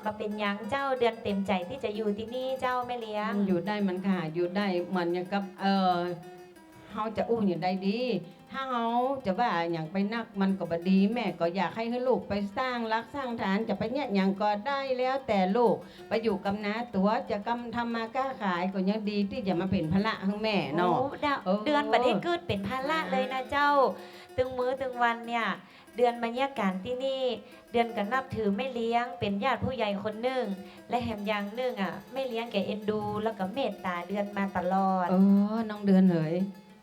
[SPEAKER 2] มาเป็นหยังเจ้าเดือนเต็มใจที่จะอยู่ที่นี่เจ้าไม่เลี้ยง
[SPEAKER 6] อยู่ได้มันค่ะอยู่ได้เหมือนอย่างกับเฮาจะอู้อยู่ได้ดี ถ้าเฮาจะว่าอย่างไปนักมันก็บดี แม่ก็อยากให้ลูกไปสร้างรักสร้างฐานจะไปเนี่ยอย่างก็ได้แล้วแต่ลูกไปอยู่กับน้าตัวจะกำทำมาค้าขายก็ยังดีที่จะมาเป็นภาระให้แม่เนาะ
[SPEAKER 2] โอ้เดือนบัดนี้เกิดเป็นภาระเลยนะเจ้า ตึงมื้อตึงวันเนี่ย เดือนบรรยากาศที่นี่ เดือนก็นับถือไม่เลี้ยง เป็นญาติผู้ใหญ่คนหนึ่ง และแถมอย่างหนึ่งอ่ะ ไม่เลี้ยงแกเอ็นดู แล้วก็เมตตาเดือนมาตลอด
[SPEAKER 6] น้องเดือนเหย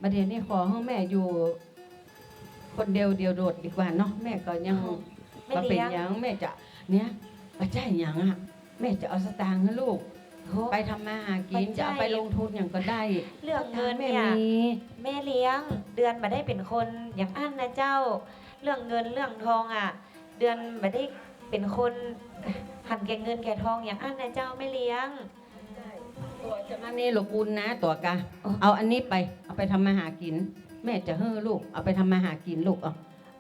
[SPEAKER 6] ประเดี๋ยวนี้ขอให้แม่อยู่ คนเดียวโดดดีกว่าเนาะแม่ก็ยัง
[SPEAKER 2] ไม่
[SPEAKER 6] มาเป็น
[SPEAKER 2] เลี้ยง
[SPEAKER 6] หยังแม่จะเนี่ยมาใช่หยังอ่ะแม่จะเอาสตางค์ให้ลูก
[SPEAKER 2] โอ้
[SPEAKER 6] ไปทำมาหากิน
[SPEAKER 2] ปัจจัย
[SPEAKER 6] จะเอาไปลงทุนอย่างก็ได้
[SPEAKER 2] เรื่องเงิน
[SPEAKER 6] แม่
[SPEAKER 2] เนี่ย
[SPEAKER 6] มี
[SPEAKER 2] แม่เลี้ยง เดือนมาได้เป็นคนอย่างอันนะเจ้า เรื่องเงินเรื่องทองอ่ะ เดือนมาได้เป็นคนหันแก่เงินแก่ทองอย่างอันนะเจ้าไม่เลี้ยง
[SPEAKER 6] ตัวจะมานี่ลูกบุญนะตัวกะ
[SPEAKER 2] อ๋อ
[SPEAKER 6] เอาอันนี้ไปเอาไปทำมาหากิน แม่จะเฮ้อลูกเอาไปทำมาหากินลูกเอา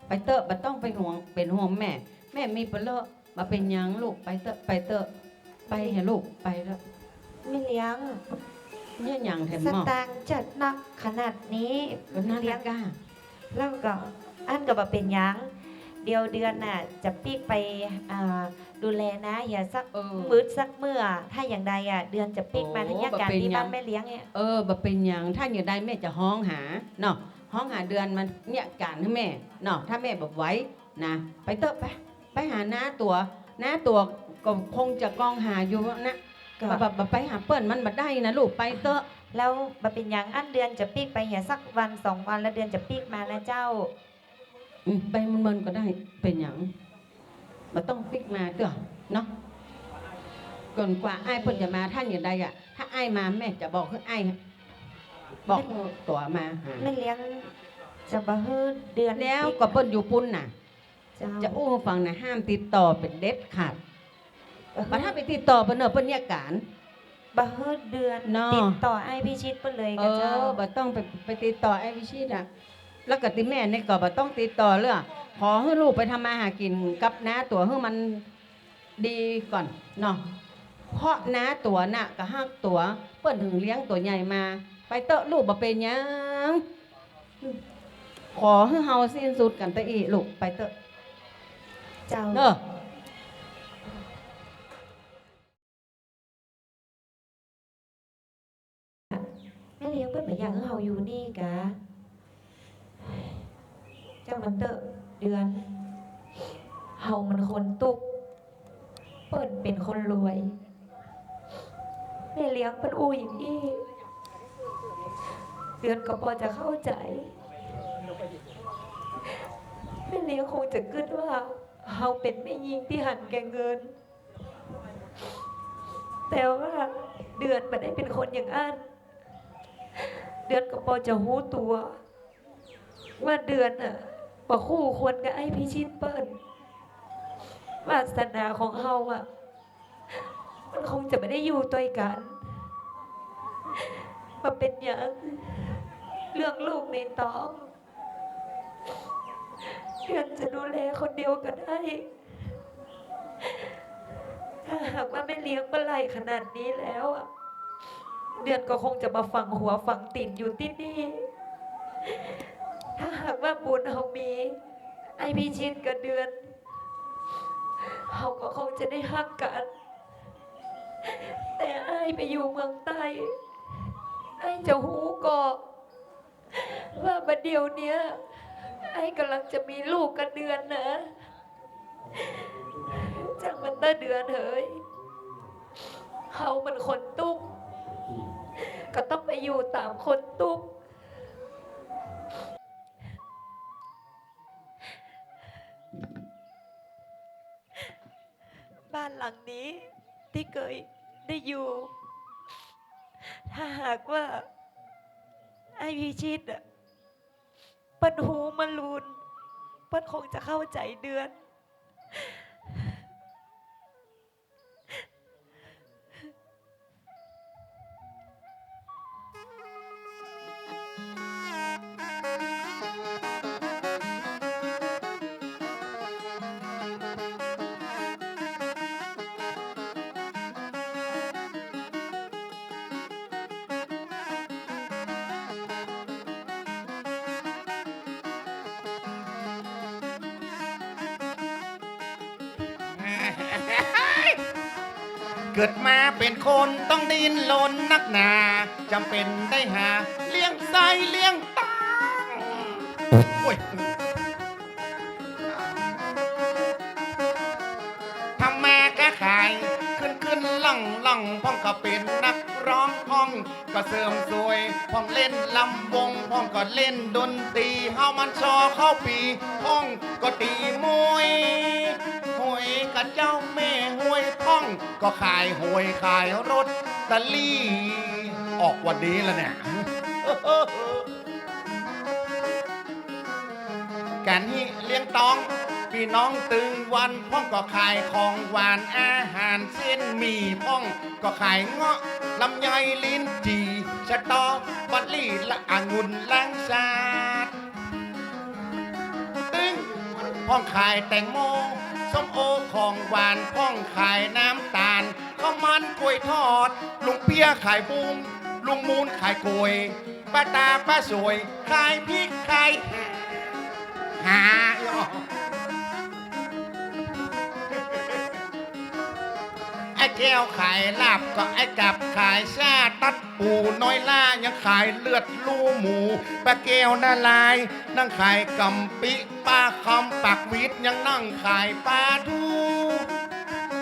[SPEAKER 6] ไปเตอะบ่ต้องไปห่วงเป็นห่วงแม่ แม่มีเปลอะมาเป็นหยังลูกไปเตอะไปให้ลูกไปแล้ว
[SPEAKER 2] ไม่เลี้ยง
[SPEAKER 6] เนี่ยหยังแถม
[SPEAKER 2] ส
[SPEAKER 6] หม้อ
[SPEAKER 2] ตางค์จัดหนักขนาดนี้
[SPEAKER 6] ก็น่า
[SPEAKER 2] เลี้
[SPEAKER 6] รั
[SPEAKER 2] ย
[SPEAKER 6] ก
[SPEAKER 2] ง
[SPEAKER 6] ก้า
[SPEAKER 2] แล้วก็อันก็บ่เป็นหยังเดียวเดือนน่ะจะปีกไปดูแลนะอย่าสักมื้อสักเมื่อ ถ้าอย่างใดอ่ะเดือนจะปีกมาทางยาการที่บ้านแม่เลี้ยงเนี่ย
[SPEAKER 6] บ่เป็นหยังถ้าอย่างใดแม่จะห้องหาเนาะห้องหาเดือนมันเนี่ยการให้แม่เนาะถ้าแม่แบบไหว้นะไปเตอะไปหาหน้าตัวก็คงจะกองหาอยู่นะ
[SPEAKER 2] ก็
[SPEAKER 6] บ่ไปหาเปิ้นมันบ่ได้นะลูกไปเตอะ
[SPEAKER 2] แล้วมาเป็นอย่างอันเดือนจะปีกไปเหียสักวัน2 วันแล้วเดือนจะปีกมานะเจ้า
[SPEAKER 6] ไปมันก็ได้เป็นหยังบ่ต้องปิกมาเด้อเนาะก่อนกว่าอ้ายเพิ่นจะมาท่านอย่างใดอ่ะถ้าอ้ายมาแม่จะบอกให้อ้ายบอกตัวมาหา
[SPEAKER 2] ไม่เลี้ยงจะมาฮื้อเดือน
[SPEAKER 6] แล้ว
[SPEAKER 2] ปี
[SPEAKER 6] ก็เปิ้นอยู่ปุ่นน่ะ
[SPEAKER 2] เจ้า
[SPEAKER 6] จะอู้ให้ฟังนะห้ามติดต่อเป็นเด็ดขาดมาถ้าไปติดต่อเปิ้นเนอะเปิ้นเนี่ยการ
[SPEAKER 2] บาฮื้อเดือน
[SPEAKER 6] เนาะ
[SPEAKER 2] ติดต่อไอ้พี่ชิดไปเลย
[SPEAKER 6] เอ
[SPEAKER 2] กับเจ้า
[SPEAKER 6] อบ่ต้องไปติดต่อไอ้วิชิตอ่ะ แล้วก็ติแม่นี่ก็บ่ต้องติดต่อเรื่องขอให้ลูกไปทำมาหากินกับน้าตัวให้มันดีก่อนเนาะเพราะน้าตัวน่ะก็ฮักตัวเปิ้นถึงเลี้ยงตัวใหญ่มา ไปเตอะลูกบ่เป็นหยังขอให้เฮาสิ้นสุดกันตะอีลูกไปเตอะ
[SPEAKER 2] เจ้า
[SPEAKER 6] เด้อ
[SPEAKER 2] แม่เลี้ยงเปิ้นเหมือนอย่างเฮาอยู่นี่กะเจ้ามันเตอะเดือนเฮามันคนตุกเปิ้นเป็นคนรวยแม่เลี้ยงเปิ้นอู้อย่างนี้เดือนก็พอจะเข้าใจแม่เลี้ยงคงจะคิดว่าเฮาเป็นแม่ยิงที่หันแก่เงิน แต่ว่าเดือนมันได้เป็นคนอย่างอันเดือนก็พอจะหู้ตัว ว่าเดือนน่ะบ่คู่ควรกับไอ้พี่ชิดเปิ้ลวาสนาของเฮาอ่ะ มันคงจะไม่ได้อยู่ตัวกันมาเป็นอย่างเรื่องลูกในท้องเดือนจะดูแลคนเดียวก็ได้ ถ้าหากว่าไม่เลี้ยงเมื่อไหร่ขนาดนี้แล้วอะเดือนก็คงจะมาฝังหัวฝังตีนอยู่ที่นี่ ถ้าหากว่าบุญเฮามี ไอพี่ชินกับเดือนเฮาก็คงจะได้ฮักกัน แต่ไอไปอยู่เมืองใต้ ไอจะหูก็ว่าบัดเดียวเนี้ยไอกำลังจะมีลูกกับเดือนนะจากมันเตอเดือนเฮ้ยเฮามันคนตุ้มก็ต้องไปอยู่ตามคนตุ้มบ้านหลังนี้ที่เคยได้อยู่ ถ้าหากว่าไอพีชิตอะปันหูมันลูนปันคงจะเข้าใจเดือน
[SPEAKER 5] เกิดมาเป็นคนต้องดิ้นรนนักหนาจำเป็นได้หาเลี้ยงไส้เลี้ยงตังโอ้ยทำมาค้าขายขึ้นล่องพ่องก็เป็นนักร้องพ่องก็เสริมสวยพ่องเล่นลำวงพ่องก็เล่นดนตรีเฮามันชอเข้าปีพ่องก็ตีมวยหวยกับเจ้าแม่หวยพ่องก็ขายหวยขายรถตะลี่ออกวันนี้แล้วเนี่ย การนี้เลี้ยงตองพี่น้องตึงวันพ่องก็ขายของหวานอาหารเส้นหมี่พ่องก็ขายเงาะลำไยลิ้นจี่ชะตอบัลลี่และองุ่นล้างชาดตึงพ่องขายแตงโมส้มโอของหวานพ่องขายน้ำตาลข้าวมันกล้วยทอดลุงเปียขายบุ้งลุงมูนขายกล้วยป้าตาป้าสวยขายพริกขายหาไอ้แก้วขายลาบก็ไอ้กับขายชาตัดปูน้อยล่ายังขายเลือดลูหมูป้าแก้วนาลายนั่งขายกำปิป้าคำปักวิทย์ยังนั่งขายปลาทู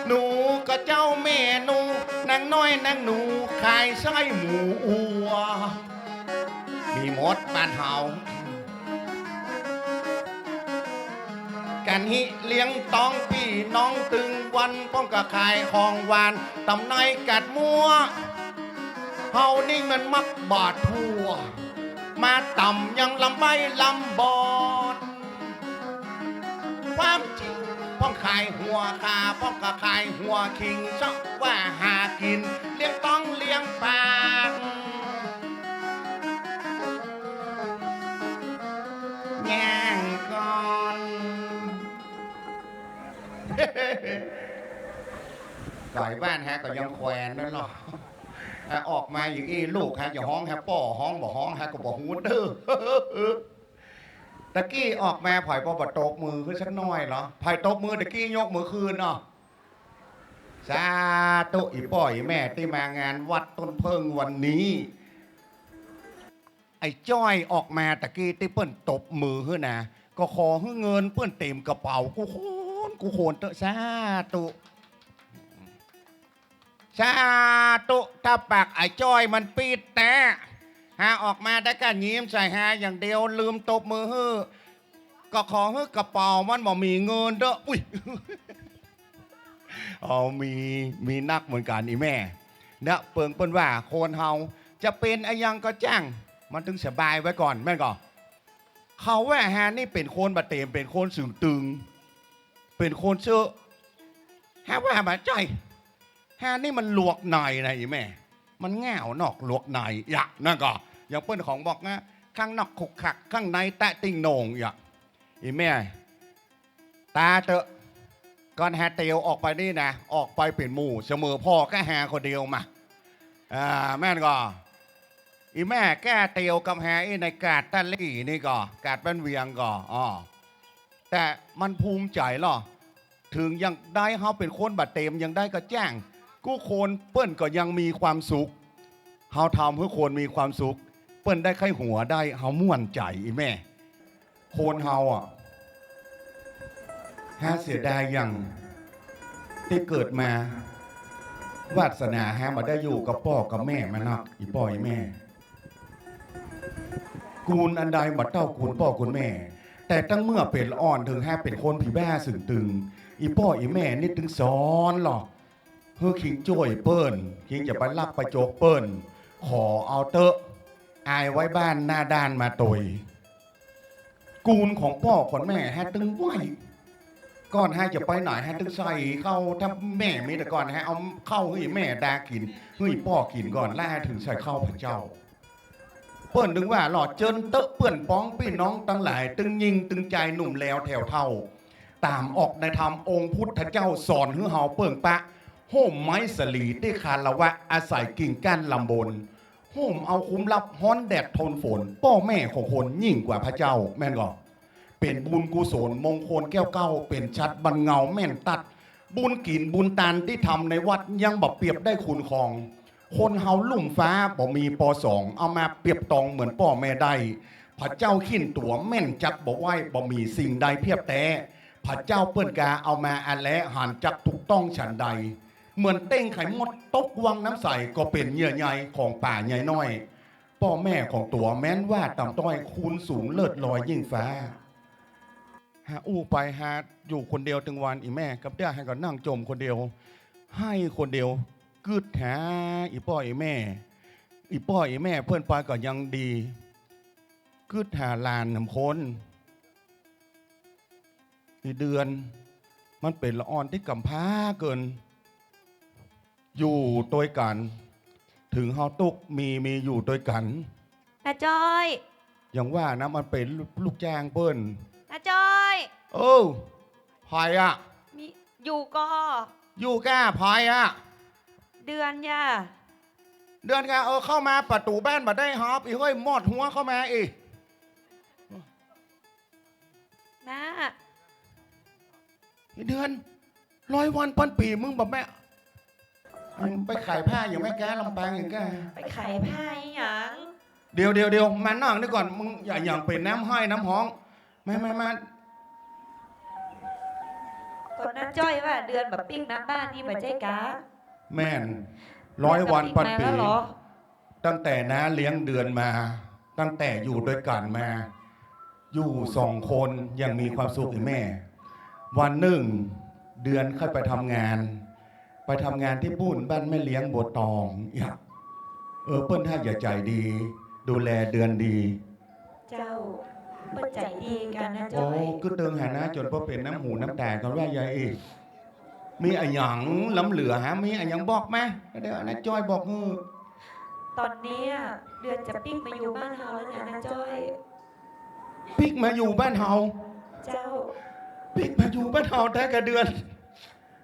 [SPEAKER 5] หนูก็เจ้าเมนูนาง น้อยนางหนูขายไส้หมูอัวมีหมดบ้านเฮากันฮิเลี้ยงตองพี่น้องตึงวันป้องกะขายของหวานตำในกัดมัวเฮานี่มันมักบาดทั่วมาต่ำยังลำใบลำบอดความจริงป้องขายหัวคาป้องกะขายหัวคิงชอบว่าหากินเลี้ยงต้องเลี้ยงปากแง่งก่อน ก่อยบ้านฮะก็ยังแควนนั่นหรอออกมาอย่างอี้ลูกฮะอย่าห้องฮะป่อห้องบ่ห้องฮะก็บ่หูเด้อ ตะกี้ออกมาไผ่ปอบตบมือขึ้นสักหน่อยเหรอไผ่ตบมือตะกี้ยกมือคืนเนาะสาธุอีป่อยแม่ที่มางานวัดต้นเพิงวันนี้ ไอ้จ้อยออกมาตะกี้ที่เปิ้นตบมือขึ้นนะก็ขอให้เงินเปิ้นเต็มกระเป๋ากูโคนเตอะสาธุสาธุถ้าปากไอ้จ้อยมันปิดแต่หาออกมาได้ก็ยิ้มใส่หาอย่างเดียวลืมตบมือฮื้อก็ขอให้กระเป๋ามันบ่มีเงินเด้ออุ้ย เอามีนักเหมือนกันอีแม่เนี่ยเปิงเปิ้นว่าโคนเฮาจะเป็นไอ้ยังก็จ้างมันถึงสบายไว้ก่อนแม่นก่อนเขาว่าฮานี่เป็นคนบะเต็มเป็นคนสึงตึงเป็นคนเชื่อฮาว่ามาใจฮานี่มันลวกในนะอีแม่มันแง่วนอกลวกในอยากนั่นก็อย่างเปิ้นของบอกนะข้างนอกขุกขักข้างในแตะติ่งโหน่งอยากอีแม่ตาเตอะก่อนแฮเตียวออกไปนี่นะออกไปเป็นหมู่เสมอพ่อแค่แฮคนเดียวมาแม่นก็อีแม่แก้เตียวกับแฮอีในกาดตะลี่นี่ก็กาดบ้านเวียงก็แต่มันภูมิใจหรอถึงยังได้เขาเป็นคนบาดเต็มยังได้ก็แจ้งกู้โคนเปิ้นก็ยังมีความสุขเขาทำเพื่อคนมีความสุขเปิ้นได้ไข้หัวได้เขาม่วนใจอีแม่โคนเฮาฮะเสียดายอย่างที่เกิดมาวาสนาฮะมาได้อยู่กับพ่อกับแม่มานักอีพ่ออีแม่กูลอันใดมาเต้ากูลพ่อคุณแม่แต่ตั้งเมื่อเป็นอ่อนถึงฮะเป็นคนผีแบ้สึงตึงอีพ่ออีแม่นี่ถึงสอนหรอกเพื่อคิงจ้วยเปิ้นคิงจะไปลักไปโจกเปิ้นขอเอาเตอะอายไว้บ้านหน้าด้านมาตยกูลของพ่อของแม่ฮะตึงไหวก่อนให้จะไปไหนให้ตึงใส่เข้าถ้าแม่มีแต่ก่อนให้เอาเข้าให้แม่ดากินให้พ่อกินก่อนแล้วถึงใส่เข้าพระเจ้าเปิ้นถึงว่าหลอดเจินเตอะเปื่อนป้องพี่น้องตั้งหลายตึงยิงตึงใจหนุ่มแล้วแถวเท่าตามออกในธรรมองค์พุทธเจ้าสอนให้เฮาเปิ่งปะโห่มไม้สลีที่คาละวะอาศัยกิ่งก้านลำบนโห่มเอาคุ้มรับฮ้อนแดดทนฝนพ่อแม่ของคนยิ่งกว่าพระเจ้าแม่นก่อเป็นบุญกุศลมงคลแก้วเก้าเป็นชัดบรรเงาแม่นตัดบุญกินบุญตานที่ทำในวัดยังบ่เปรียบได้คุณคองคนเฮาลุ่มฟ้าบ่มีปอสองเอามาเปรียบตองเหมือนพ่อแม่ได้พระเจ้าขิ้นตัวแม่นจักบ่ไหวบ่มีสิ่งใดเพียบแต่พระเจ้าเปิ้นกาเอามาอันและหันจักถูกต้องฉันใดเหมือนเต้งไข่มดตกวังน้ำใสก็เป็นเหยื่อใหญ่ของป่าใหญ่น้อยพ่อแม่ของตัวแม้นว่าต่ำต้อยคูณสูงเลิศลอยยิ่งฟ้าหาอู้ไปหาอยู่คนเดียวถึงวันอีแม่กับย่าให้ก็นั่งจมคนเดียวให้คนเดียวกึดหาอีพ่ออีแม่อีพ่ออีแม่เพื่อนไปก็ยังดีกึดหาลานน้ำคนอีเดือนมันเป็นละอ่อนที่กำพร้าเกินอยู่ตัวกัน ถึงเฮาตุกมีอยู่ตัวกัน
[SPEAKER 2] น้าจ้อย
[SPEAKER 3] อย่างว่านะมันเป็นลูกจ้างเปิ้น
[SPEAKER 2] น้าจ้อย
[SPEAKER 3] พายอะ
[SPEAKER 2] มีอยู่ก็
[SPEAKER 3] อยู่แก่พายอะ
[SPEAKER 2] เดือนย่า
[SPEAKER 3] เดือนแกเข้ามาประตูบ้านมาได้ฮอบอีเฮ้ยมอดหัวเข้ามาอี
[SPEAKER 2] น้า
[SPEAKER 3] อีเดือน100 วันพันปีมึงแบบแม่ไปขายผ้าอย่างแม่แกลำปางอย่างแก
[SPEAKER 2] ไปขายผ้าอีหยัง
[SPEAKER 3] เดี๋ยวมานั่งนี่ก่อนมึงอย่างเป็นน้ำห้อยน้ำห้องมา
[SPEAKER 2] ก่อนน้าจ้อยว่าเดือนแบบปิ้งน้ำบ้านนี่มาใจกา
[SPEAKER 3] แม่น
[SPEAKER 7] 100 วันพันปี
[SPEAKER 2] แล้วเหรอ
[SPEAKER 7] ตั้งแต่น้าเลี้ยงเดือนมา ตั้งแต่อยู่ด้วยกันมา อยู่2 คนยังมีความสุขอีแม่ วันหนึ่งเดือนค่อยไปทำงาน ไปทำงานที่บุ่นบ้านแม่เลี้ยงบัวตองอยากเปิ้นท่าอย่าใจดี ดูแลเดือนดี
[SPEAKER 2] เจ้าเปิดใจดีกันนะ
[SPEAKER 7] โอ้
[SPEAKER 2] จ้อย
[SPEAKER 7] ก็เติงหานะจนพอเป็นน้ำหูน้ำตากันว่ายายเอกมีอะหยังล้ำเหลือฮะมีอะหยังบอกไหมเดี๋ยวนะจ้อยบอกเออ
[SPEAKER 2] ตอนเนี้ยเดือนจะปิ๊กมาอยู่บ้านเฮาแล้วนะจ้อย
[SPEAKER 7] ปิกมาอยู่บ้านเฮา
[SPEAKER 2] เจ้า
[SPEAKER 7] ปิกมาอยู่บ้านเฮาแต่กระเดือน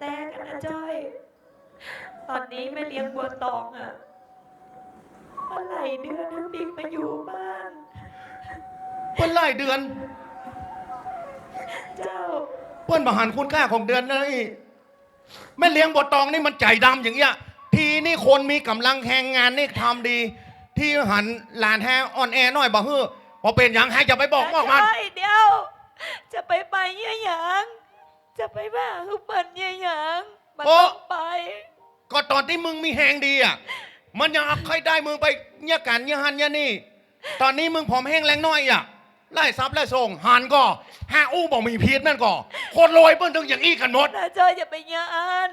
[SPEAKER 2] แต่กันนะจ้อย ตอนนี้แม่เลี้ยงบัวตองอะเมื่อไหร่เดือนนึงปิ๊กมาอยู่บ้าน
[SPEAKER 7] เปิ้นไล่เดือน
[SPEAKER 2] เจ้า
[SPEAKER 7] เปิ้นมาหันคุณค่าของเดือนนะนี่แม่เลี้ยงบัวตองนี่มันใจดำอย่างเงี้ยทีนี่คนมีกำลังแรงงานนี่ทำดี ที่หันหลานแฮอ่อนแอหน่อยบ่ฮื้อพอเป็นหยังให้จะไปบอกมัน
[SPEAKER 2] ใช่เดี๋ยว จะไปเยี่ยหยัง จะไปบ้าคือเปิ่นเยี่ยหยังมันต้องไป
[SPEAKER 7] ก็ตอนที่มึงมีแหงดีอ่ะ มันยังเอาใครได้มึงไปเนี่ยกันเนี่ยหันเนี่ยนี่ ตอนนี้มึงผอมแห้งแรงน้อยอ่ะ ไล่ซับไล่ส่งหันก็ห้าอู้บอกมีพีษนั่นก็คนรวยเปิ้นถึงอย่างอี้กันหมด
[SPEAKER 2] นะจ้อยอย่าไปยาน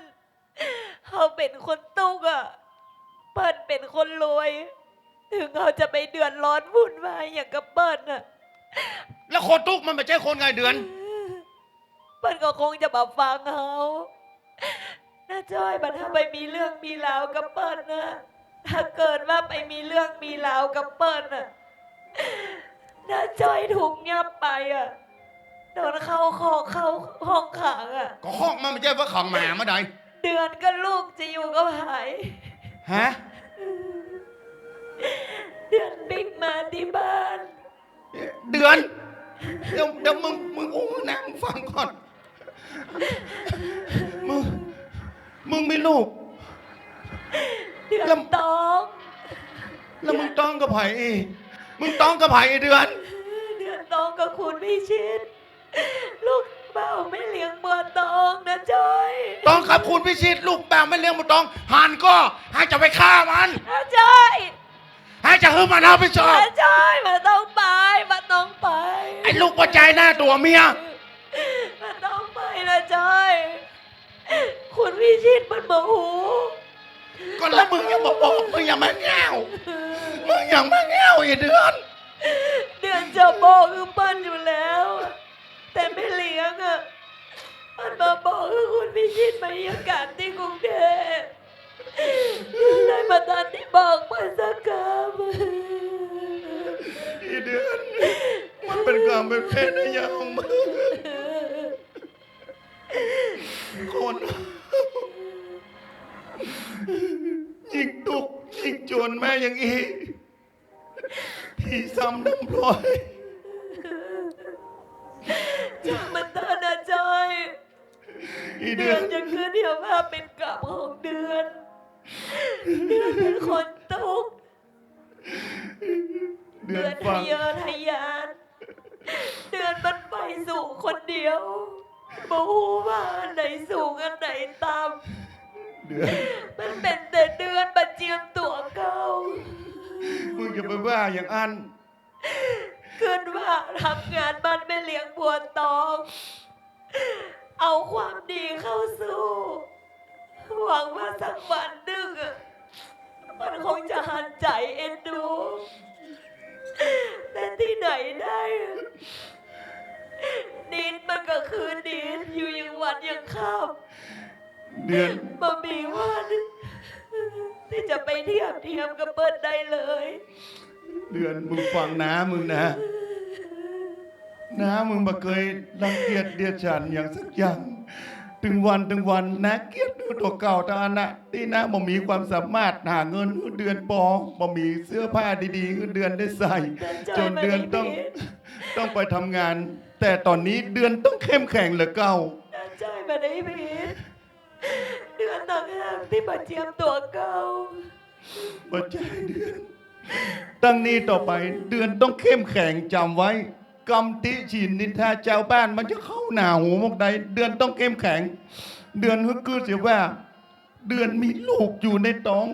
[SPEAKER 2] เขาเป็นคนตุกอะเปิ้นเป็นคนรวย ถึงเขาจะไปเดือดร้อนวุ่นวายอย่างกับเปิ้นอะ
[SPEAKER 7] แล้วคนทุกข์มันไม่ใช่คนไงเดือน
[SPEAKER 2] เปิ้นก็คงจะมาฟังเขานะจ้อยบัดถ้าไปมีเรื่องมีราวกับเปิ้นนะถ้าเกิดว่าไปมีเรื่องมีราวกับเปิ้ลน่ะน้าจ้อยถูกยับไปอ่ะโดนเข้าคอกเข้าห้องขังอ่ะ
[SPEAKER 7] ก็ห้องมันไม่ใช่ว่าขังหมามาใด
[SPEAKER 2] เดือนก็ลูกจะอยู่กับไผ
[SPEAKER 7] ฮะ
[SPEAKER 2] เดือนบิ๊กมาที่บ้าน
[SPEAKER 7] เดือน เดี๋ยวมึงอู้นะมึงฟังก่อน มึงมีลูก
[SPEAKER 2] เดือน
[SPEAKER 7] แล้ว
[SPEAKER 2] ตอง
[SPEAKER 7] แล้วมึงต้องกับไผ่อีมึงต้องกับไผ่ไอ้เดือน
[SPEAKER 2] เดือนตองกับคุณพิชิต ลูกเบ้าไม่เลี้ยงบัวตองนะจ้อย
[SPEAKER 7] ต้องกับคุณพิชิตลูกแปลไม่เลี้ยงมึงต้องหันก็ให้จะไปฆ่ามัน
[SPEAKER 2] นะจ้อย
[SPEAKER 7] ให้จะให้มันเอาไปสอบ
[SPEAKER 2] นะจ้อยมาต้องไปมาต้องไป
[SPEAKER 7] ไอ้ลูกหัวใจหน้าตัวเมีย
[SPEAKER 2] มันต้องไปนะจอย คุณวิชิตมันโมโห
[SPEAKER 7] ก็แล้วมึงยังบอกมึงยังมาแง่วมึงยังมาแง่วไอ้เดือน
[SPEAKER 2] เดือนจะบอกคือเปิ้ลอยู่แล้ว แต่ไม่เลี้ยงอ่ะ มันมาบอกคือคุณวิชิตมาเยี่ยมกันที่กรุงเทพเลยมาตัดที่บอกเปิ้ลสักคำ
[SPEAKER 7] ไอ้เดือน มันเป็นความเป็นเพศในยาของมึงคนยิ่งตุกยิ่งจวนแม่อย่างอีพี่ซ้ำน้ำพลอย
[SPEAKER 2] จากมันเถอะนะจอย
[SPEAKER 7] ไอ้
[SPEAKER 2] เดื
[SPEAKER 7] เดื
[SPEAKER 2] อ
[SPEAKER 7] อน น
[SPEAKER 2] จะคืนเดียวว่าเป็นกลับของเดือน เดือนเป็นคนตุก
[SPEAKER 7] เดื
[SPEAKER 2] เดื
[SPEAKER 7] อ
[SPEAKER 2] อน น
[SPEAKER 7] ฟัง
[SPEAKER 2] ทะเยอทะยาน เดือนมันไปสู่คนเดียวบอกว่าอันไหนสูงอันไหนต่
[SPEAKER 7] เดือน
[SPEAKER 2] ำมันเป็นแต่เดือนบัเจียมตัวเก่า
[SPEAKER 7] มึงจะไปว่าอย่างอัน
[SPEAKER 2] ขึ้นว่าทำงานบ้านแม่เลี้ยงบัวตอง เอาความดีเข้าสู้ หวังว่าสักวันหนึ่งอะมันคงจะหันใจเอ็นดู แต่ที่ไหนได้อะดินมันก็คือดินอยู่อย่างวันอย่างข้าม
[SPEAKER 7] เดือน
[SPEAKER 2] บ่มีวันที่จะไปเทียบกับเปิ้ลได้เลย
[SPEAKER 7] เดือนมึงฟังน้ามึงนะน้ามึงมาเคยรังเกียจเดียดฉันอย่างสักอย่าง ถึงวันนะเกลียดดูตัวเก่าตอนน่ะที่น้าบ่มีความสามารถหาเงินให้เดือนปอบ่มีเสื้อผ้าดีๆให้เดือนได้ใส่ จนเดือนต้องไปทำงาน แต่ตอนนี้เดือนต้องเข้มแข็งเหลือเก่า
[SPEAKER 2] น่าใจมาได้ผิดเดือนต่างหากที่มาเจียมตัวเก่า
[SPEAKER 7] บ่ใช่เดือน ตั้งนี้ต่อไปเดือนต้องเข้มแข็งจำไว้กำติฉินนินทาเจ้าบ้านมันจะเข้าหน้าหูมกใดเดือนต้องเข้มแข็ง เดือนฮึกคือเสียว่า เดือนมีลูกอยู่ในท้อง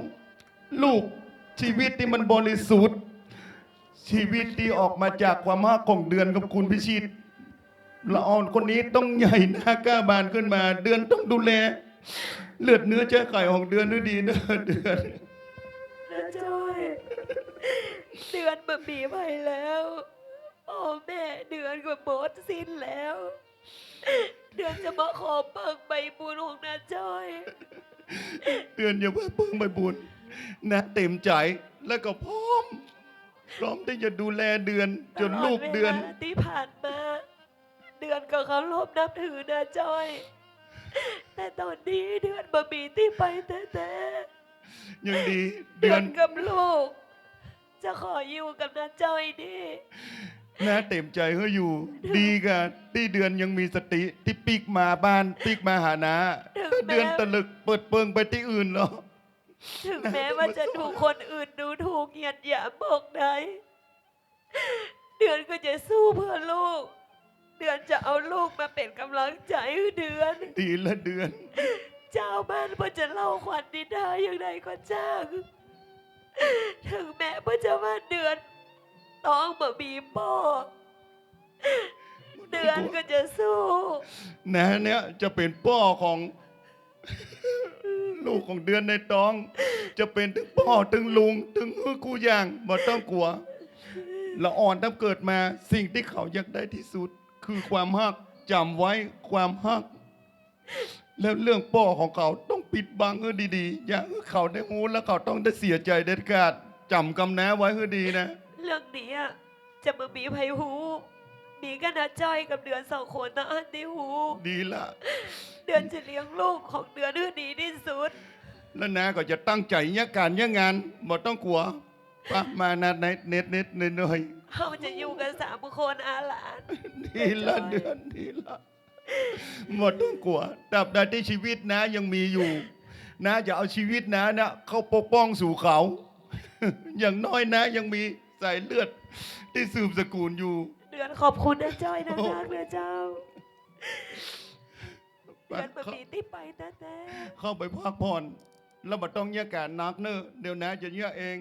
[SPEAKER 7] ลูกชีวิตที่มันบริสุทธิ์ ชีวิตที่ออกมาจากความฮักของเดือนกับคุณพิชิตละอ่อนคนนี้ต้องใหญ่หน้ากล้าบานขึ้นมา เดือนต้องดูแล เลือดเนื้อเชื้อไขของเดือนด้วยดีนะเดือน
[SPEAKER 2] นะจ้อยเดือนมาบีไปแล้วพ่อแม่เดือนก็หมดสิ้นแล้ว เดือนจะมาขอเปิกใบบุญของนาจ้อย
[SPEAKER 7] เดือนอย่าเพิ่งเพิ่งไปบุญนะเต็มใจแล้วก็พร้อมที่จะดูแลเดือนจนลูกเดือน
[SPEAKER 2] ตลวลาที่ผ่านมา เดือนก็เคารพนับถือนาจ้อย แต่ตอนนี้เดือนบะบีที่ไปแต่
[SPEAKER 7] ยังดี
[SPEAKER 2] เดื
[SPEAKER 7] เดื
[SPEAKER 2] อ
[SPEAKER 7] อน น
[SPEAKER 2] กับลูก จะขออยู่กับนาจ้อยดิ
[SPEAKER 7] นะเต็มใจเขาอยู่ ดีกันที่เดือนยังมีสติที่ปีกมาบ้านปีกมาหานาถ้าเดือนตะลึกเปิดเปิงไปที่อื่นเหรอ
[SPEAKER 2] ถึงแม้ว่าจะถูกคนอื่นดูถูกเหยียดหยามบอกใดเดือนก็จะสู้เพื่อลูก เดือนจะเอาลูกมาเป็นกำลังใจให้เดือน
[SPEAKER 7] ดีละเดือน
[SPEAKER 2] เจ้าบ้านเพื่อจะเล่าขวัญนิดาอย่างไรก็จ้าง ถึงแม้เพื่อจะว่าเดือนต้องมาบีบพ่อเดือนก็จะสู้
[SPEAKER 7] นะเนี่ยจะเป็นพ่อของ ลูกของเดือนในท้อง จะเป็นถึงพ่อถึงลุงถึงกูย่างบ่ต้องกลัวละอ่อนถ้าเกิดมาสิ่งที่เขาอยากได้ที่สุด คือความฮักจำไว้ความฮัก แล้วเรื่องพ่อของเขาต้องปิดบังให้ดีๆ อย่าให้เขาได้รู้แล้วเขาต้องได้เสียใจเด็ดขาดจำกำแนะไว้ให้ดีนะ
[SPEAKER 2] เรื่องนี้อะจะมาบีบให้หูบีก็นาจ้อยกับเดือนสองคนนะอันที่หู
[SPEAKER 7] ดีละ
[SPEAKER 2] เดือนจะเลี้ยงลูกของเดือนให้ดีที่สุด
[SPEAKER 7] แล้วนาก็จะตั้งใจเนี่ยการเนี่ยงานบ่ต้องกลัวปะมานาในเน็ตหน่อย
[SPEAKER 2] เขาจะอยู่กัน3 คนอาหลาน
[SPEAKER 7] ๆดีละเดือนดีละบ่ต้องกลัวตราบใดที่ชีวิตนะยังมีอยู่นะจะเอาชีวิตนะเข้าปกป้องสู่เขา อย่างน้อยนะยังมีสายเลือดที่สืบสกุลอยู่
[SPEAKER 2] เดือนขอบคุณนะจ้อยนะนะเพื่อเจ้า เดือนมาบีที่ไปแต่
[SPEAKER 7] เข้าไปพักผ่อนแล้วบ่ต้องเนี่ยการนักเนอะเดี๋ยวนะจะเนี่ยเอง